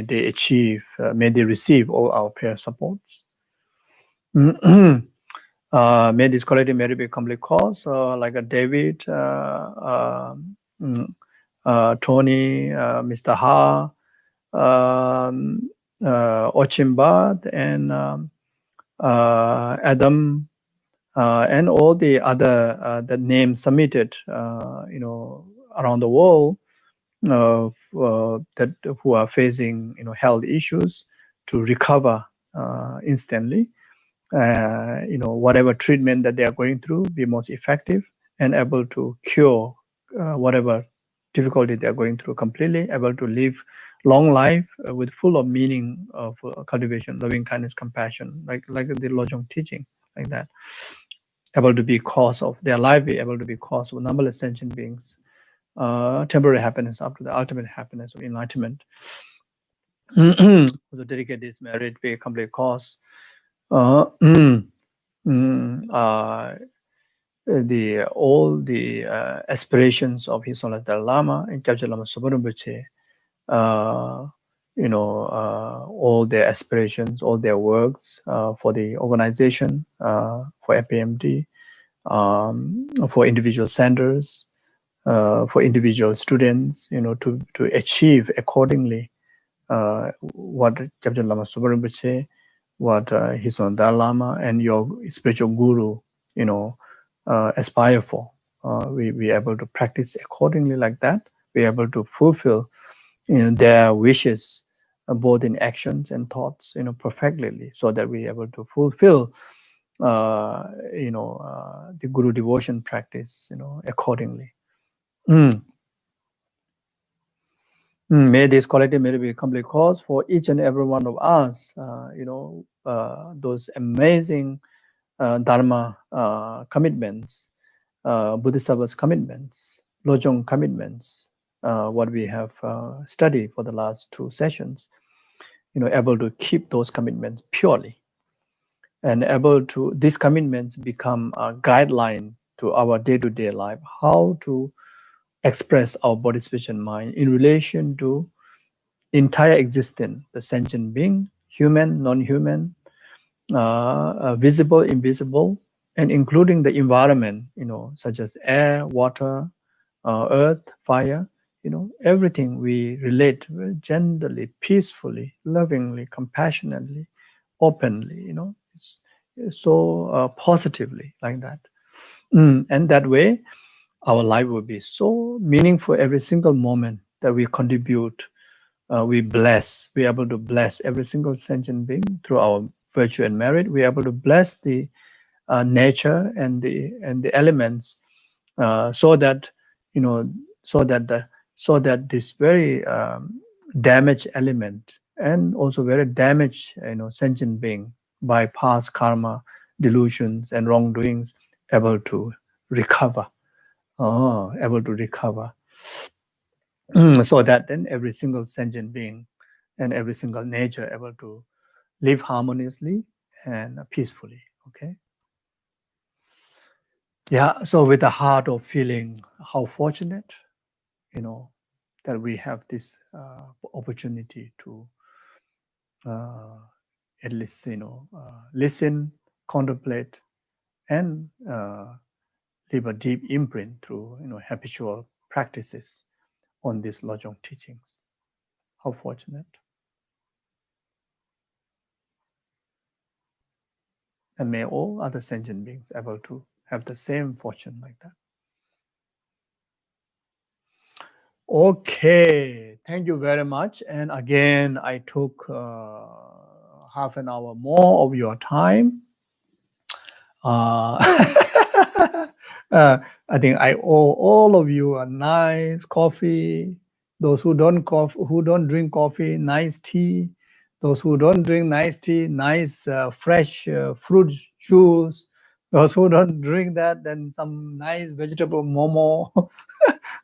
A: they achieve, may they receive all our prayer supports. May this collective merit be a complete cause, like a David, Tony, Mr. Ha, Ochimbat, and Adam, and all the other the names submitted, around the world, that who are facing health issues, to recover instantly. Whatever treatment that they are going through be most effective and able to cure whatever difficulty they are going through completely, able to live long life with full of meaning of cultivation, loving kindness, compassion, like the Lojong teaching, like that. Able to be cause of their life, be able to be cause of numberless sentient beings, temporary happiness up to the ultimate happiness of enlightenment. So dedicate this merit, be a complete cause. All the aspirations of His Honorable Dalai Lama and Kyabje Lama Subrahmacharya, all their aspirations, all their works for the organization, for FPMD, for individual centers, for individual students, to achieve accordingly what Kyabje Lama Subrahmacharya, what His Honorable Dalai Lama and your spiritual guru, aspire for. We are able to practice accordingly like that. We are able to fulfill their wishes, both in actions and thoughts, perfectly, so that we are able to fulfill the guru devotion practice, accordingly. May this collective merit be a complete cause for each and every one of us, those amazing Dharma commitments, Bodhisattva's commitments, Lojong commitments, what we have studied for the last 2 sessions, able to keep those commitments purely, and able to, these commitments become a guideline to our day-to-day life, how to express our body, speech, and mind in relation to entire existence, the sentient being, human, non-human, visible, invisible, and including the environment, such as air, water, earth, fire, everything we relate very gently, peacefully, lovingly, compassionately, openly, it's so positively, like that. And that way, our life will be so meaningful every single moment that we contribute, we bless, we're able to bless every single sentient being through our virtue and merit. We're able to bless the nature and the elements, so that this very damaged element and also very damaged, sentient being by past karma, delusions, and wrongdoings, able to recover. Able to recover. So that then every single sentient being and every single nature able to live harmoniously and peacefully. Okay. Yeah. So with the heart of feeling how fortunate, that we have this opportunity to at least listen, contemplate, and leave a deep imprint through habitual practices on these Lojong teachings. How fortunate. And may all other sentient beings able to have the same fortune like that. Okay, thank you very much. And again, I took half an hour more of your time. I think I owe all of you a nice coffee. Those who don't drink coffee, nice tea. Those who don't drink nice tea, nice fresh fruit juice. Those who don't drink that, then some nice vegetable momo,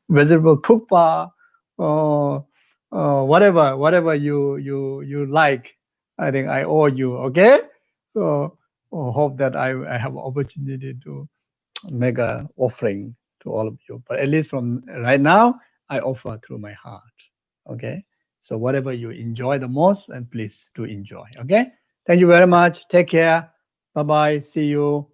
A: vegetable thukpa, or whatever you like. I think I owe you. Okay, so hope that I have opportunity to make an offering to all of you. But at least from right now, I offer through my heart. Okay. So whatever you enjoy the most, and please do enjoy. Okay. Thank you very much. Take care. Bye bye. See you.